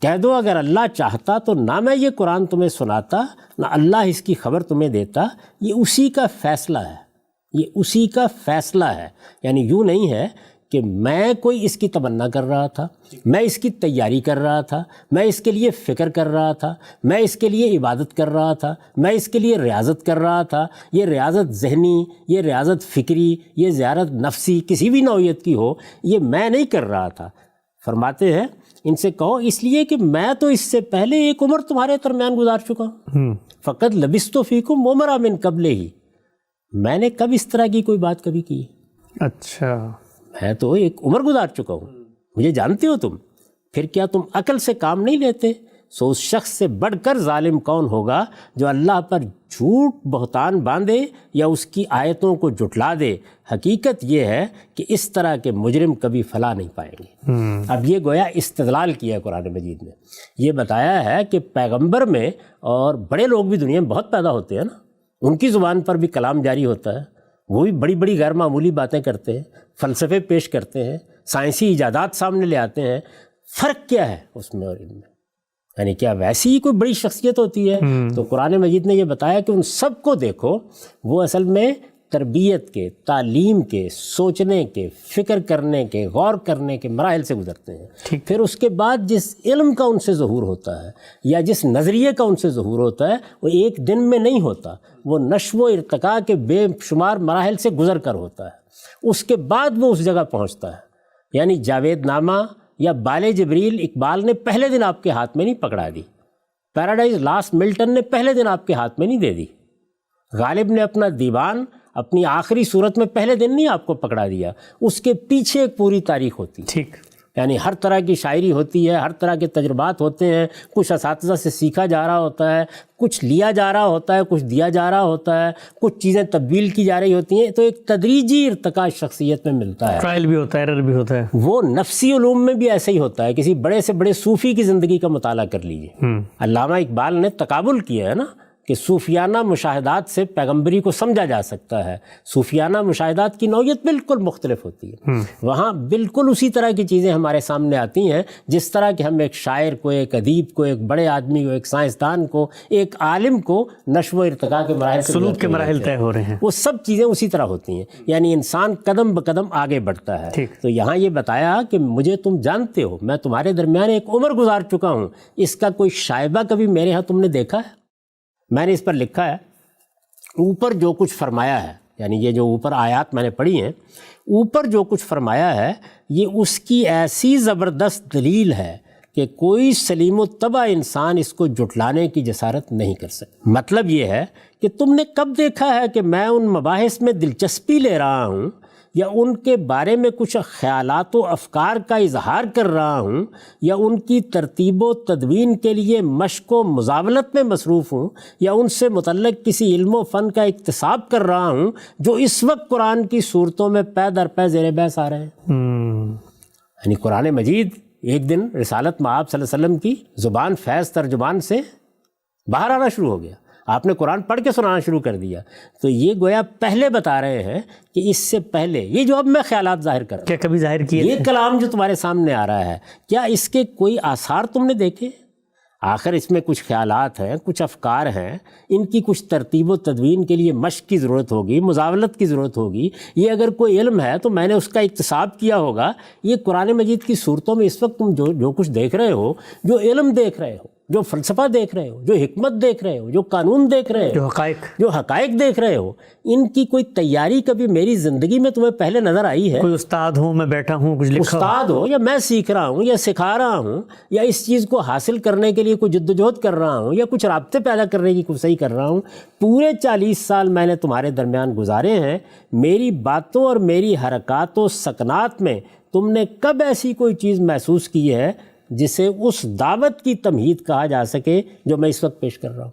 S2: کہہ دو اگر اللہ چاہتا تو نہ میں یہ قرآن تمہیں سناتا، نہ اللہ اس کی خبر تمہیں دیتا۔ یہ اسی کا فیصلہ ہے، یہ اسی کا فیصلہ ہے۔ یعنی یوں نہیں ہے کہ میں کوئی اس کی تمنا کر رہا تھا، میں اس کی تیاری کر رہا تھا، میں اس کے لیے فکر کر رہا تھا، میں اس کے لیے عبادت کر رہا تھا، میں اس کے لیے ریاضت کر رہا تھا۔ یہ ریاضت ذہنی، یہ ریاضت فکری، یہ زیارت نفسی کسی بھی نوعیت کی ہو، یہ میں نہیں کر رہا تھا۔ فرماتے ہیں ان سے کہو اس لیے کہ میں تو اس سے پہلے ایک عمر تمہارے درمیان گزار چکا ہوں. فقط لبثت فیکم عمرا من قبلہ ہی. میں نے کب اس طرح کی کوئی بات کبھی کی؟
S1: اچھا،
S2: میں تو ایک عمر گزار چکا ہوں، مجھے جانتے ہو تم. پھر کیا تم عقل سے کام نہیں لیتے؟ سو اس شخص سے بڑھ کر ظالم کون ہوگا جو اللہ پر جھوٹ بہتان باندھے یا اس کی آیتوں کو جھٹلا دے. حقیقت یہ ہے کہ اس طرح کے مجرم کبھی فلاح نہیں پائیں گے. اب یہ گویا استدلال کیا ہے قرآن مجید نے. یہ بتایا ہے کہ پیغمبر میں اور بڑے لوگ بھی دنیا میں بہت پیدا ہوتے ہیں نا، ان کی زبان پر بھی کلام جاری ہوتا ہے، وہ بھی بڑی بڑی غیر معمولی باتیں کرتے ہیں، فلسفے پیش کرتے ہیں، سائنسی ایجادات سامنے لے آتے ہیں. فرق کیا ہے اس میں اور ان میں؟ یعنی کیا ویسی ہی کوئی بڑی شخصیت ہوتی ہے؟ تو قرآن مجید نے یہ بتایا کہ ان سب کو دیکھو، وہ اصل میں تربیت کے، تعلیم کے، سوچنے کے، فکر کرنے کے، غور کرنے کے مراحل سے گزرتے ہیں. پھر اس کے بعد جس علم کا ان سے ظہور ہوتا ہے یا جس نظریے کا ان سے ظہور ہوتا ہے وہ ایک دن میں نہیں ہوتا، وہ نشو و ارتقاء کے بے شمار مراحل سے گزر کر ہوتا ہے. اس کے بعد وہ اس جگہ پہنچتا ہے. یعنی جاوید نامہ یا بال جبریل اقبال نے پہلے دن آپ کے ہاتھ میں نہیں پکڑا دی، پیراڈائز لاسٹ ملٹن نے پہلے دن آپ کے ہاتھ میں نہیں دے دی، غالب نے اپنا دیوان اپنی آخری صورت میں پہلے دن نہیں آپ کو پکڑا دیا. اس کے پیچھے ایک پوری تاریخ ہوتی ہے.
S1: ٹھیک.
S2: یعنی ہر طرح کی شاعری ہوتی ہے، ہر طرح کے تجربات ہوتے ہیں، کچھ اساتذہ سے سیکھا جا رہا ہوتا ہے، کچھ لیا جا رہا ہوتا ہے، کچھ دیا جا رہا ہوتا ہے، کچھ چیزیں تبدیل کی جا رہی ہوتی ہیں. تو ایک تدریجی ارتقاء شخصیت میں ملتا ہے.
S1: ٹرائل بھی ہوتا ہے، ایرر بھی ہوتا ہے.
S2: وہ نفسی علوم میں بھی ایسا ہی ہوتا ہے. کسی بڑے سے بڑے صوفی کی زندگی کا مطالعہ کر لیجیے. علامہ اقبال نے تقابل کیا ہے نا کہ صوفیانہ مشاہدات سے پیغمبری کو سمجھا جا سکتا ہے. صوفیانہ مشاہدات کی نوعیت بالکل مختلف ہوتی ہے. وہاں بالکل اسی طرح کی چیزیں ہمارے سامنے آتی ہیں جس طرح کہ ہم ایک شاعر کو، ایک ادیب کو، ایک بڑے آدمی کو، ایک سائنسدان کو، ایک عالم کو نشو و ارتقاء کے مراحل سے
S1: سلوک کے مراحل طے ہو رہے ہیں.
S2: وہ سب چیزیں اسی طرح ہوتی ہیں. یعنی انسان قدم بقدم آگے بڑھتا ہے. تو یہاں یہ بتایا کہ مجھے تم جانتے ہو، میں تمہارے درمیان ایک عمر گزار چکا ہوں. اس کا کوئی شائبہ کبھی میرے ہاں تم نے دیکھا ہے؟ میں نے اس پر لکھا ہے، اوپر جو کچھ فرمایا ہے، یعنی یہ جو اوپر آیات میں نے پڑھی ہیں، اوپر جو کچھ فرمایا ہے یہ اس کی ایسی زبردست دلیل ہے کہ کوئی سلیم و طبع انسان اس کو جھٹلانے کی جسارت نہیں کر سکتا. مطلب یہ ہے کہ تم نے کب دیکھا ہے کہ میں ان مباحث میں دلچسپی لے رہا ہوں یا ان کے بارے میں کچھ خیالات و افکار کا اظہار کر رہا ہوں یا ان کی ترتیب و تدوین کے لیے مشق و مزاولت میں مصروف ہوں یا ان سے متعلق کسی علم و فن کا اکتساب کر رہا ہوں جو اس وقت قرآن کی صورتوں میں پے در پے زیر بحث آ رہے ہیں. یعنی قرآن مجید ایک دن رسالت مآب صلی اللہ علیہ وسلم کی زبان فیض ترجمان سے باہر آنا شروع ہو گیا. آپ نے قرآن پڑھ کے سنانا شروع کر دیا. تو یہ گویا پہلے بتا رہے ہیں کہ اس سے پہلے یہ جو اب میں خیالات ظاہر کر رہا ہوں،
S1: کیا کبھی ظاہر کیے
S2: یہ کلام جو تمہارے سامنے آ رہا ہے، کیا اس کے کوئی آثار تم نے دیکھے؟ آخر اس میں کچھ خیالات ہیں، کچھ افکار ہیں، ان کی کچھ ترتیب و تدوین کے لیے مشق کی ضرورت ہوگی، مزاولت کی ضرورت ہوگی. یہ اگر کوئی علم ہے تو میں نے اس کا اکتساب کیا ہوگا. یہ قرآن مجید کی صورتوں میں اس وقت تم جو کچھ دیکھ رہے ہو، جو علم دیکھ رہے ہو، جو فلسفہ دیکھ رہے ہو، جو حکمت دیکھ رہے ہو، جو قانون دیکھ رہے ہو، جو حقائق دیکھ رہے ہو، ان کی کوئی تیاری کبھی میری زندگی میں تمہیں پہلے نظر آئی ہے؟
S1: کوئی استاد ہوں، میں بیٹھا ہوں، کچھ لکھا
S2: استاد ہو یا میں سیکھ رہا ہوں یا سکھا رہا ہوں یا اس چیز کو حاصل کرنے کے لیے کوئی جدوجہد کر رہا ہوں یا کچھ رابطے پیدا کرنے کی کوشش کر رہا ہوں. پورے 40 سال میں نے تمہارے درمیان گزارے ہیں. میری باتوں اور میری حرکات و سکنات میں تم نے کب ایسی کوئی چیز محسوس کی ہے جسے اس دعوت کی تمہید کہا جا سکے جو میں اس وقت پیش کر رہا ہوں؟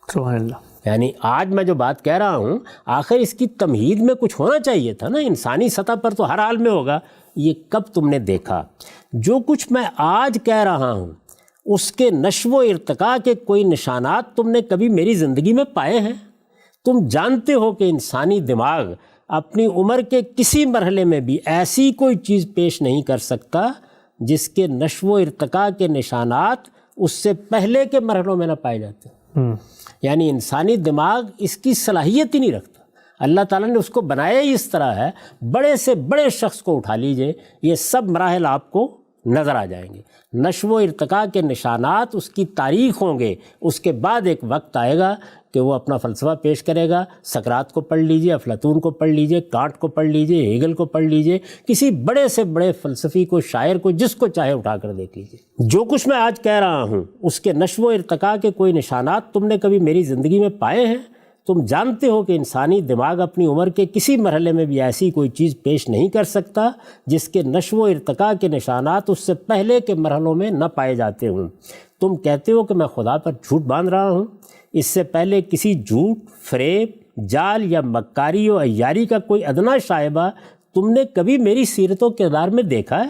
S1: سبحان اللہ.
S2: یعنی آج میں جو بات کہہ رہا ہوں آخر اس کی تمہید میں کچھ ہونا چاہیے تھا نا. انسانی سطح پر تو ہر حال میں ہوگا. یہ کب تم نے دیکھا؟ جو کچھ میں آج کہہ رہا ہوں اس کے نشو و ارتقاء کے کوئی نشانات تم نے کبھی میری زندگی میں پائے ہیں؟ تم جانتے ہو کہ انسانی دماغ اپنی عمر کے کسی مرحلے میں بھی ایسی کوئی چیز پیش نہیں کر سکتا جس کے نشو و ارتقاء کے نشانات اس سے پہلے کے مرحلوں میں نہ پائے جاتے. یعنی انسانی دماغ اس کی صلاحیت ہی نہیں رکھتا. اللہ تعالیٰ نے اس کو بنایا ہی اس طرح ہے. بڑے سے بڑے شخص کو اٹھا لیجئے، یہ سب مراحل آپ کو نظر آ جائیں گے۔ نشو و ارتقاء کے نشانات اس کی تاریخ ہوں گے۔ اس کے بعد ایک وقت آئے گا کہ وہ اپنا فلسفہ پیش کرے گا۔ سقراط کو پڑھ لیجئے، افلاطون کو پڑھ لیجئے، کانٹ کو پڑھ لیجئے، ہیگل کو پڑھ لیجئے، کسی بڑے سے بڑے فلسفی کو، شاعر کو، جس کو چاہے اٹھا کر دیکھ لیجئے۔ جو کچھ میں آج کہہ رہا ہوں اس کے نشو و ارتقاء کے کوئی نشانات تم نے کبھی میری زندگی میں پائے ہیں؟ تم جانتے ہو کہ انسانی دماغ اپنی عمر کے کسی مرحلے میں بھی ایسی کوئی چیز پیش نہیں کر سکتا جس کے نشو و ارتقاء کے نشانات اس سے پہلے کے مرحلوں میں نہ پائے جاتے ہوں۔ تم کہتے ہو کہ میں خدا پر جھوٹ باندھ رہا ہوں، اس سے پہلے کسی جھوٹ، فریب، جال یا مکاری و عیاری کا کوئی ادنا شائبہ تم نے کبھی میری سیرت و کردار میں دیکھا ہے؟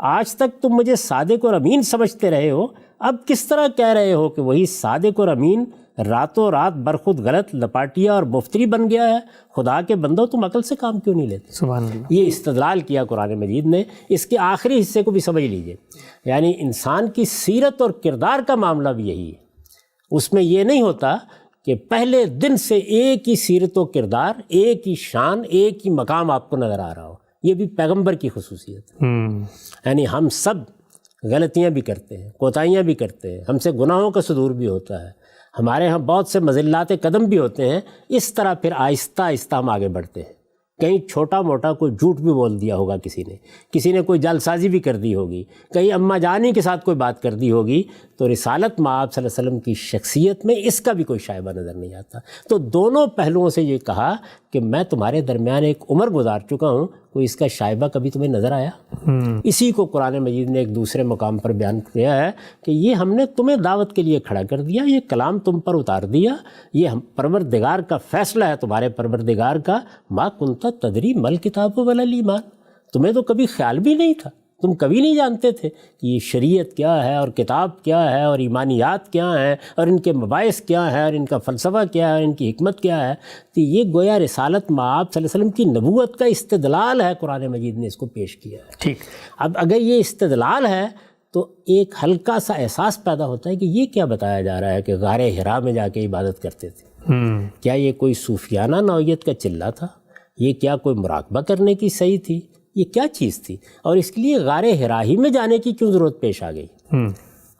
S2: آج تک تم مجھے صادق اور امین سمجھتے رہے ہو، اب کس طرح کہہ رہے ہو کہ وہی صادق اور امین راتوں رات برخود غلط، لپاٹیا اور مفتری بن گیا ہے؟ خدا کے بندو، تم عقل سے کام کیوں نہیں لیتے؟
S1: سبحان اللہ۔
S2: یہ استدلال کیا قرآن مجید نے۔ اس کے آخری حصے کو بھی سمجھ لیجئے، یعنی انسان کی سیرت اور کردار کا معاملہ بھی یہی ہے۔ اس میں یہ نہیں ہوتا کہ پہلے دن سے ایک ہی سیرت و کردار، ایک ہی شان، ایک ہی مقام آپ کو نظر آ رہا ہو۔ یہ بھی پیغمبر کی خصوصیت ہے۔ یعنی ہم سب غلطیاں بھی کرتے ہیں، کوتاہیاں بھی کرتے ہیں، ہم سے گناہوں کا صدور بھی ہوتا ہے، ہمارے ہاں بہت سے مزلات قدم بھی ہوتے ہیں۔ اس طرح پھر آہستہ آہستہ ہم آگے بڑھتے ہیں۔ کہیں چھوٹا موٹا کوئی جھوٹ بھی بول دیا ہوگا کسی نے کوئی جعل سازی بھی کر دی ہوگی، کہیں اماں جانی کے ساتھ کوئی بات کر دی ہوگی، تو رسالت مآب صلی اللہ علیہ وسلم کی شخصیت میں اس کا بھی کوئی شائبہ نظر نہیں آتا۔ تو دونوں پہلوؤں سے یہ کہا کہ میں تمہارے درمیان ایک عمر گزار چکا ہوں، کوئی اس کا شائبہ کبھی تمہیں نظر آیا؟ اسی کو قرآن مجید نے ایک دوسرے مقام پر بیان کیا ہے کہ یہ ہم نے تمہیں دعوت کے لیے کھڑا کر دیا، یہ کلام تم پر اتار دیا، یہ پروردگار کا فیصلہ ہے، تمہارے پروردگار کا۔ ما کنت تدری مل کتاب ولا الایمان، تمہیں تو کبھی خیال بھی نہیں تھا، تم کبھی نہیں جانتے تھے کہ یہ شریعت کیا ہے اور کتاب کیا ہے اور ایمانیات کیا ہیں اور ان کے مباحث کیا ہیں اور ان کا فلسفہ کیا ہے اور ان کی حکمت کیا ہے۔ تو یہ گویا رسالت مآب صلی اللہ علیہ وسلم کی نبوت کا استدلال ہے، قرآن مجید نے اس کو پیش کیا ہے۔
S1: ٹھیک۔
S2: اب اگر یہ استدلال ہے تو ایک ہلکا سا احساس پیدا ہوتا ہے کہ یہ کیا بتایا جا رہا ہے کہ غار حرا میں جا کے عبادت کرتے تھے؟ کیا یہ کوئی صوفیانہ نوعیت کا چلہ تھا؟ یہ کیا کوئی مراقبہ کرنے کی صحیح تھی؟ یہ کیا چیز تھی؟ اور اس کے لیے غار حرا ہی میں جانے کی کیوں ضرورت پیش آ گئی؟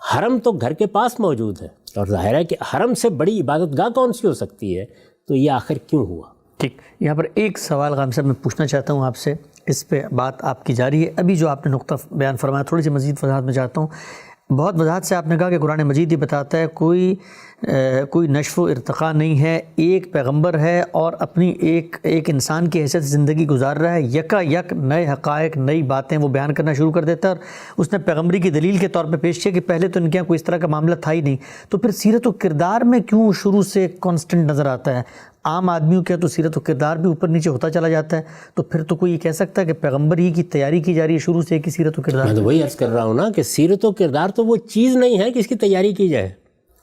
S2: حرم تو گھر کے پاس موجود ہے، اور ظاہر ہے کہ حرم سے بڑی عبادت گاہ کون سی ہو سکتی ہے؟ تو یہ آخر کیوں ہوا؟
S1: ٹھیک، یہاں پر ایک سوال غام صاحب میں پوچھنا چاہتا ہوں آپ سے، اس پہ بات آپ کی جاری ہے۔ ابھی جو آپ نے نقطہ بیان فرمایا، تھوڑی سی مزید وضاحت میں چاہتا ہوں۔ بہت وضاحت سے آپ نے کہا کہ قرآن مجید یہ بتاتا ہے کوئی نشو و ارتقاء نہیں ہے، ایک پیغمبر ہے اور اپنی ایک انسان کی حیثیت زندگی گزار رہا ہے، یکا یک نئے حقائق، نئی باتیں وہ بیان کرنا شروع کر دیتا ہے، اور اس نے پیغمبری کی دلیل کے طور پہ پیش کیا کہ پہلے تو ان کے یہاں کوئی اس طرح کا معاملہ تھا ہی نہیں۔ تو پھر سیرت و کردار میں کیوں شروع سے کانسٹنٹ نظر آتا ہے؟ عام آدمیوں کے تو سیرت و کردار بھی اوپر نیچے ہوتا چلا جاتا ہے، تو پھر تو کوئی یہ کہہ سکتا ہے کہ پیغمبر ہی کی تیاری کی جا رہی ہے شروع سے ایک ہی سیرت و کردار؟
S2: میں تو وہی عرض کر رہا ہوں نا کہ سیرت و کردار تو وہ چیز نہیں ہے کہ اس کی تیاری کی جائے۔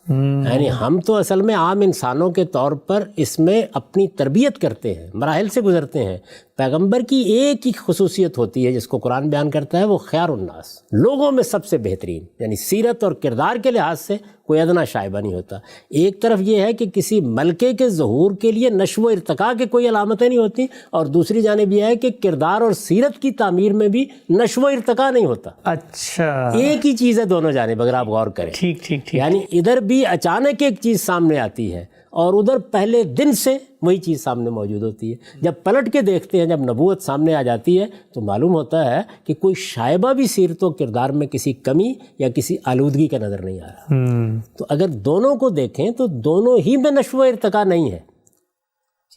S2: یعنی ہم تو اصل میں عام انسانوں کے طور پر اس میں اپنی تربیت کرتے ہیں، مراحل سے گزرتے ہیں۔ پیغمبر کی ایک ہی خصوصیت ہوتی ہے جس کو قرآن بیان کرتا ہے، وہ خیار الناس، لوگوں میں سب سے بہترین، یعنی سیرت اور کردار کے لحاظ سے کوئی ادنا شائبہ نہیں ہوتا۔ ایک طرف یہ ہے کہ کسی ملکے کے ظہور کے لیے نشو و ارتقاء کے کوئی علامتیں نہیں ہوتی، اور دوسری جانب یہ ہے کہ کردار اور سیرت کی تعمیر میں بھی نشو و ارتقاء نہیں ہوتا۔
S1: اچھا،
S2: ایک ہی چیز ہے دونوں جانب، اگر آپ غور کریں۔
S1: ٹھیک ٹھیک ٹھیک،
S2: یعنی ادھر بھی اچانک ایک چیز سامنے آتی ہے اور ادھر پہلے دن سے وہی چیز سامنے موجود ہوتی ہے۔ جب پلٹ کے دیکھتے ہیں، جب نبوت سامنے آ جاتی ہے، تو معلوم ہوتا ہے کہ کوئی شائبہ بھی سیرت و کردار میں کسی کمی یا کسی آلودگی کا نظر نہیں آ رہا۔ تو اگر دونوں کو دیکھیں تو دونوں ہی میں نشو و ارتقاء نہیں ہے۔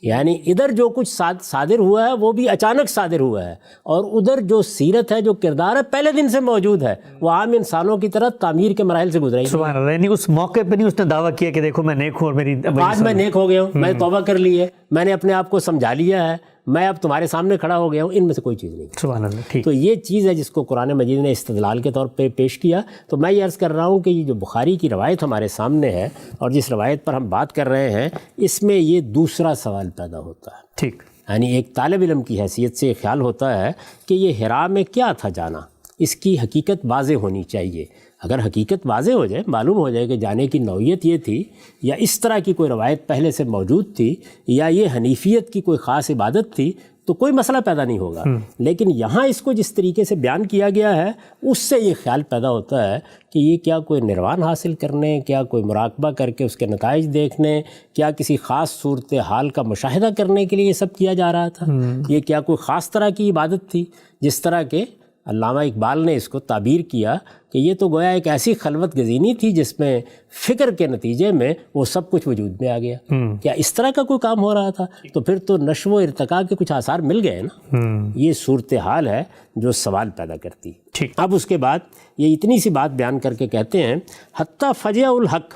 S2: یعنی ادھر جو کچھ صادر ہوا ہے وہ بھی اچانک صادر ہوا ہے، اور ادھر جو سیرت ہے، جو کردار ہے، پہلے دن سے موجود ہے، وہ عام انسانوں کی طرح تعمیر کے مراحل سے گزرائی۔
S1: سبحان اللہ، یعنی اس موقع پہ نہیں اس نے دعویٰ کیا کہ دیکھو میں نیک ہوں اور میری
S2: آج میں نیک ہو گیا ہوں، میں توبہ کر لی ہے، میں نے اپنے آپ کو سمجھا لیا ہے، میں اب تمہارے سامنے کھڑا ہو گیا ہوں، ان میں سے کوئی چیز نہیں۔
S1: سبحان اللہ، ٹھیک۔
S2: تو یہ چیز ہے جس کو قرآن مجید نے استدلال کے طور پہ پیش کیا۔ تو میں یہ عرض کر رہا ہوں کہ یہ جو بخاری کی روایت ہمارے سامنے ہے اور جس روایت پر ہم بات کر رہے ہیں، اس میں یہ دوسرا سوال پیدا ہوتا ہے۔
S1: ٹھیک،
S2: یعنی ایک طالب علم کی حیثیت سے خیال ہوتا ہے کہ یہ حرا میں کیا تھا جانا، اس کی حقیقت واضح ہونی چاہیے۔ اگر حقیقت واضح ہو جائے، معلوم ہو جائے کہ جانے کی نوعیت یہ تھی، یا اس طرح کی کوئی روایت پہلے سے موجود تھی، یا یہ حنیفیت کی کوئی خاص عبادت تھی، تو کوئی مسئلہ پیدا نہیں ہوگا۔ لیکن یہاں اس کو جس طریقے سے بیان کیا گیا ہے، اس سے یہ خیال پیدا ہوتا ہے کہ یہ کیا کوئی نروان حاصل کرنے، کیا کوئی مراقبہ کر کے اس کے نتائج دیکھنے، کیا کسی خاص صورتحال کا مشاہدہ کرنے کے لیے یہ سب کیا جا رہا تھا؟ یہ کیا کوئی خاص طرح کی عبادت تھی؟ جس طرح کہ علامہ اقبال نے اس کو تعبیر کیا کہ یہ تو گویا ایک ایسی خلوت گزینی تھی جس میں فکر کے نتیجے میں وہ سب کچھ وجود میں آ گیا۔ کیا اس طرح کا کوئی کام ہو رہا تھا؟ تو پھر تو نشو و ارتقاء کے کچھ آثار مل گئے نا۔ یہ صورتحال ہے جو سوال پیدا کرتی ہے۔ اب اس کے بعد یہ اتنی سی بات بیان کر کے کہتے ہیں حتیٰ فجع الحق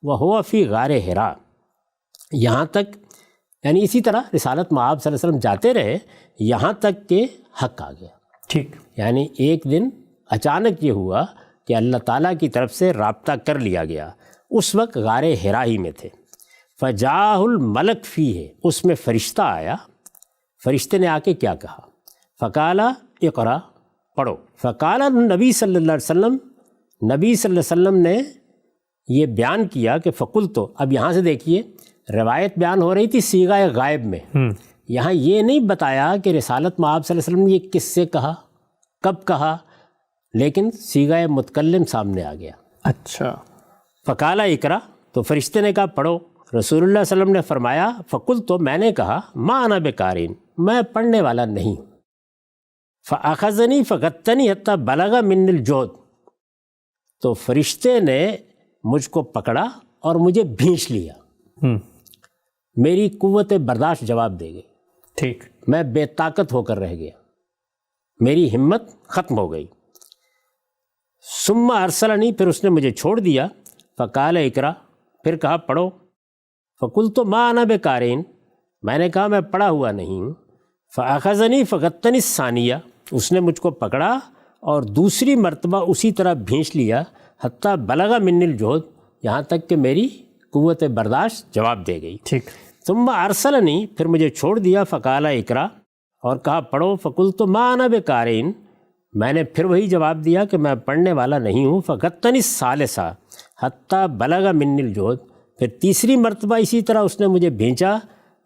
S2: وہو فی غار حرا، یہاں تک، یعنی اسی طرح رسالت مآب صلی اللہ علیہ وسلم جاتے رہے یہاں تک کہ حق آ گیا۔
S1: ٹھیک،
S2: یعنی ایک دن اچانک یہ ہوا کہ اللہ تعالیٰ کی طرف سے رابطہ کر لیا گیا۔ اس وقت غار حرا ہی میں تھے۔ فجاء الملک فیہ، اس میں فرشتہ آیا۔ فرشتے نے آ کے کیا کہا؟ فقال اقرا، پڑھو۔ فقال النبی صلی اللہ علیہ وسلم، نبی صلی اللہ علیہ وسلم نے یہ بیان کیا کہ فقلت، اب یہاں سے دیکھیے روایت بیان ہو رہی تھی صیغہ غائب میں، یہاں یہ نہیں بتایا کہ رسالت مآب صلی اللہ علیہ وسلم نے یہ کس سے کہا، کب کہا، لیکن صیغہ متکلم سامنے آ گیا۔
S1: اچھا،
S2: فقال اقرا، تو فرشتے نے کہا پڑھو۔ رسول اللہ صلی اللہ علیہ وسلم نے فرمایا فقلت، تو میں نے کہا ما انا بقارئ، میں پڑھنے والا نہیں ہوں۔ فاخذنی فغطنی حتی بلغ من الجود، تو فرشتے نے مجھ کو پکڑا اور مجھے بھینچ لیا، میری قوت برداشت جواب دے گئی،
S1: ٹھیک،
S2: میں بے طاقت ہو کر رہ گیا، میری ہمت ختم ہو گئی۔ ثم ارسلنی، پھر اس نے مجھے چھوڑ دیا۔ فقال اقرا، پھر کہا پڑھو۔ فقلت ما انا بقارئ، میں نے کہا میں پڑھا ہوا نہیں ہوں۔ فاخذنی فغطنی الثانیہ، اس نے مجھ کو پکڑا اور دوسری مرتبہ اسی طرح بھینچ لیا، حتیٰ بلغ من الجہد، یہاں تک کہ میری قوت برداشت جواب دے گئی۔
S1: ٹھیک،
S2: ثم ارسلنی، پھر مجھے چھوڑ دیا۔ فقال اقرا، اور کہا پڑھو۔ فقلت ما انا بقارئ، میں نے پھر وہی جواب دیا کہ میں پڑھنے والا نہیں ہوں۔ فغطنی الثالثہ حتیٰ بلغ من الجہد، پھر تیسری مرتبہ اسی طرح اس نے مجھے بھینچا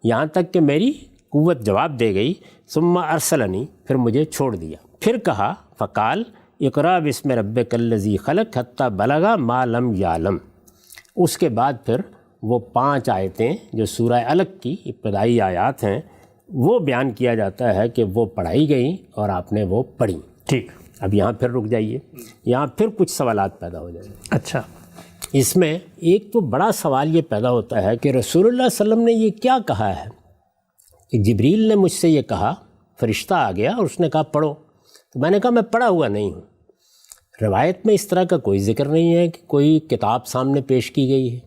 S2: یہاں تک کہ میری قوت جواب دے گئی۔ ثم ارسلنی، پھر مجھے چھوڑ دیا۔ پھر کہا فقال اقرا بسم ربک الذی خلق حتیٰ بلغ ما لم یعلم، اس کے بعد پھر وہ 5 آیتیں جو سورہ علق کی ابتدائی آیات ہیں وہ بیان کیا جاتا ہے کہ وہ پڑھائی گئیں اور آپ نے وہ پڑھی۔
S1: ٹھیک،
S2: اب یہاں پھر رک جائیے، یہاں پھر کچھ سوالات پیدا ہو جائیں۔
S1: اچھا،
S2: اس میں ایک تو بڑا سوال یہ پیدا ہوتا ہے کہ رسول اللہ صلی اللہ علیہ وسلم نے یہ کیا کہا ہے کہ جبریل نے مجھ سے یہ کہا، فرشتہ آ گیا اور اس نے کہا پڑھو، تو میں نے کہا میں پڑھا ہوا نہیں ہوں۔ روایت میں اس طرح کا کوئی ذکر نہیں ہے کہ کوئی کتاب سامنے پیش کی گئی ہے۔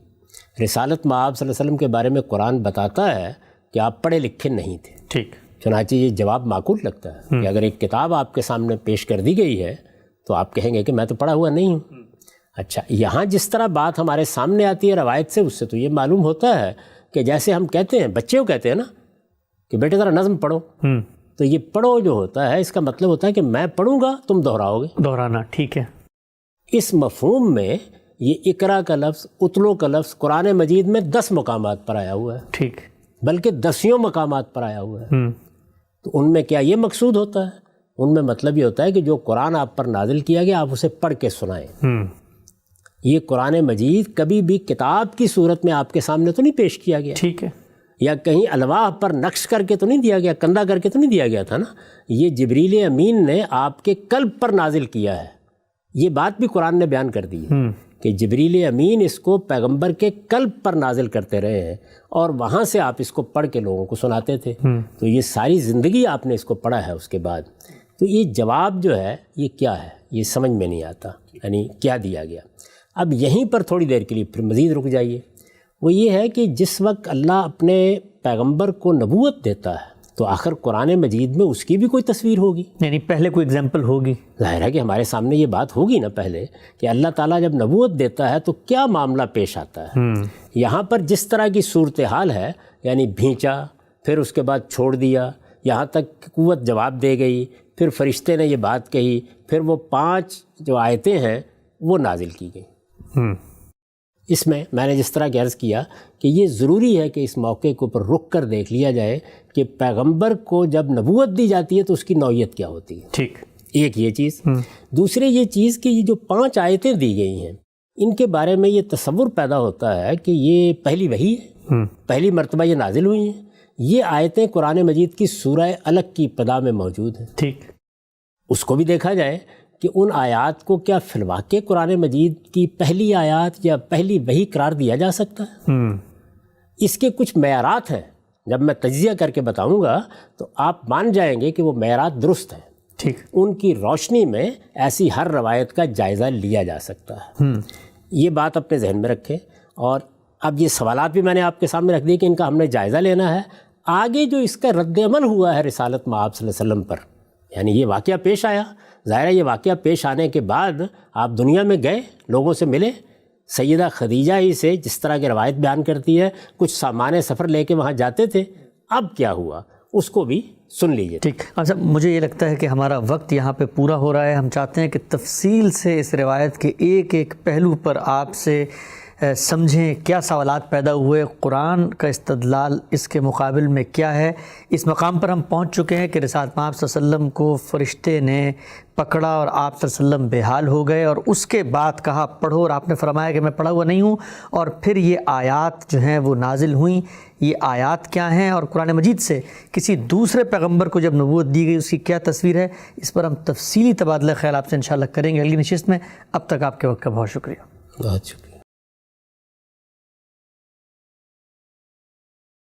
S2: رسالت مآب صلی اللہ علیہ وسلم کے بارے میں قرآن بتاتا ہے کہ آپ پڑھے لکھے نہیں تھے۔
S1: ٹھیک،
S2: چنانچہ یہ جواب معقول لگتا ہے کہ اگر ایک کتاب آپ کے سامنے پیش کر دی گئی ہے تو آپ کہیں گے کہ میں تو پڑھا ہوا نہیں ہوں۔ اچھا، یہاں جس طرح بات ہمارے سامنے آتی ہے روایت سے، اس سے تو یہ معلوم ہوتا ہے کہ جیسے ہم کہتے ہیں، بچے کو کہتے ہیں نا کہ بیٹے ذرا نظم پڑھو، تو یہ پڑھو جو ہوتا ہے اس کا مطلب ہوتا ہے کہ میں پڑھوں گا تم دہراؤ گے،
S1: دہرانا، ٹھیک ہے۔
S2: اس مفہوم میں یہ اقرا کا لفظ، اتلو کا لفظ قرآن مجید میں 10 مقامات پر آیا ہوا ہے،
S1: ٹھیک،
S2: بلکہ 10 مقامات پر آیا ہوا ہے۔ تو ان میں کیا یہ مقصود ہوتا ہے؟ ان میں مطلب یہ ہوتا ہے کہ جو قرآن آپ پر نازل کیا گیا آپ اسے پڑھ کے سنائیں۔ یہ قرآن مجید کبھی بھی کتاب کی صورت میں آپ کے سامنے تو نہیں پیش کیا گیا،
S1: ٹھیک ہے،
S2: یا کہیں الواح پر نقش کر کے تو نہیں دیا گیا، کندہ کر کے تو نہیں دیا گیا تھا نا۔ یہ جبریل امین نے آپ کے قلب پر نازل کیا ہے۔ یہ بات بھی قرآن نے بیان کر دی ہے کہ جبریل امین اس کو پیغمبر کے قلب پر نازل کرتے رہے ہیں اور وہاں سے آپ اس کو پڑھ کے لوگوں کو سناتے تھے۔ تو یہ ساری زندگی آپ نے اس کو پڑھا ہے۔ اس کے بعد تو یہ جواب جو ہے یہ کیا ہے، یہ سمجھ میں نہیں آتا، یعنی کیا دیا گیا۔ اب یہیں پر تھوڑی دیر کے لیے پھر مزید رک جائیے۔ وہ یہ ہے کہ جس وقت اللہ اپنے پیغمبر کو نبوت دیتا ہے تو آخر قرآن مجید میں اس کی بھی کوئی تصویر ہوگی،
S1: یعنی پہلے کوئی اگزامپل ہوگی۔
S2: ظاہر ہے کہ ہمارے سامنے یہ بات ہوگی نا پہلے کہ اللہ تعالیٰ جب نبوت دیتا ہے تو کیا معاملہ پیش آتا ہے۔ یہاں پر جس طرح کی صورتحال ہے، یعنی بھینچا، پھر اس کے بعد چھوڑ دیا، یہاں تک قوت جواب دے گئی، پھر فرشتے نے یہ بات کہی، پھر وہ 5 جو آیتیں ہیں وہ نازل کی گئی۔ اس میں نے جس طرح کہ عرض کیا کہ یہ ضروری ہے کہ اس موقع کو پر رک کر دیکھ لیا جائے کہ پیغمبر کو جب نبوت دی جاتی ہے تو اس کی نوعیت کیا ہوتی ہے۔
S1: ٹھیک،
S2: ایک یہ چیز۔ دوسرے یہ چیز کہ یہ جو 5 آیتیں دی گئی ہیں ان کے بارے میں یہ تصور پیدا ہوتا ہے کہ یہ پہلی وحی ہے، پہلی مرتبہ یہ نازل ہوئی ہیں۔ یہ آیتیں قرآن مجید کی سورہ الگ کی ابتدا میں موجود ہیں۔
S1: ٹھیک،
S2: اس کو بھی دیکھا جائے کہ ان آیات کو کیا فی الواقع قرآن مجید کی پہلی آیات یا پہلی وحی قرار دیا جا سکتا ہے؟ اس کے کچھ معیارات ہیں، جب میں تجزیہ کر کے بتاؤں گا تو آپ مان جائیں گے کہ وہ معیارات درست ہیں۔
S1: ٹھیک،
S2: ان کی روشنی میں ایسی ہر روایت کا جائزہ لیا جا سکتا ہے۔ یہ بات اپنے ذہن میں رکھیں، اور اب یہ سوالات بھی میں نے آپ کے سامنے رکھ دیے کہ ان کا ہم نے جائزہ لینا ہے۔ آگے جو اس کا رد عمل ہوا ہے رسالت مآب صلی اللہ علیہ وسلم پر، یعنی یہ واقعہ پیش آیا، ظاہر ہے یہ واقعہ پیش آنے کے بعد آپ دنیا میں گئے، لوگوں سے ملے، سیدہ خدیجہ ہی سے جس طرح کی روایت بیان کرتی ہے کچھ سامان سفر لے کے وہاں جاتے تھے، اب کیا ہوا اس کو بھی سن لیجیے۔
S1: ٹھیک، اچھا مجھے یہ لگتا ہے کہ ہمارا وقت یہاں پہ پورا ہو رہا ہے۔ ہم چاہتے ہیں کہ تفصیل سے اس روایت کے ایک ایک پہلو پر آپ سے سمجھیں کیا سوالات پیدا ہوئے، قرآن کا استدلال اس کے مقابل میں کیا ہے۔ اس مقام پر ہم پہنچ چکے ہیں کہ رسالت مآب صلی اللہ علیہ وسلم کو فرشتے نے پکڑا اور آپ صلی اللہ علیہ وسلم بے حال ہو گئے، اور اس کے بعد کہا پڑھو، اور آپ نے فرمایا کہ میں پڑھا ہوا نہیں ہوں، اور پھر یہ آیات جو ہیں وہ نازل ہوئیں۔ یہ آیات کیا ہیں اور قرآن مجید سے کسی دوسرے پیغمبر کو جب نبوت دی گئی اس کی کیا تصویر ہے، اس پر ہم تفصیلی تبادلہ خیال آپ سے انشاءاللہ کریں گے اگلی نشست میں۔ اب تک آپ کے وقت کا بہت شکریہ۔
S2: بہت شکریہ۔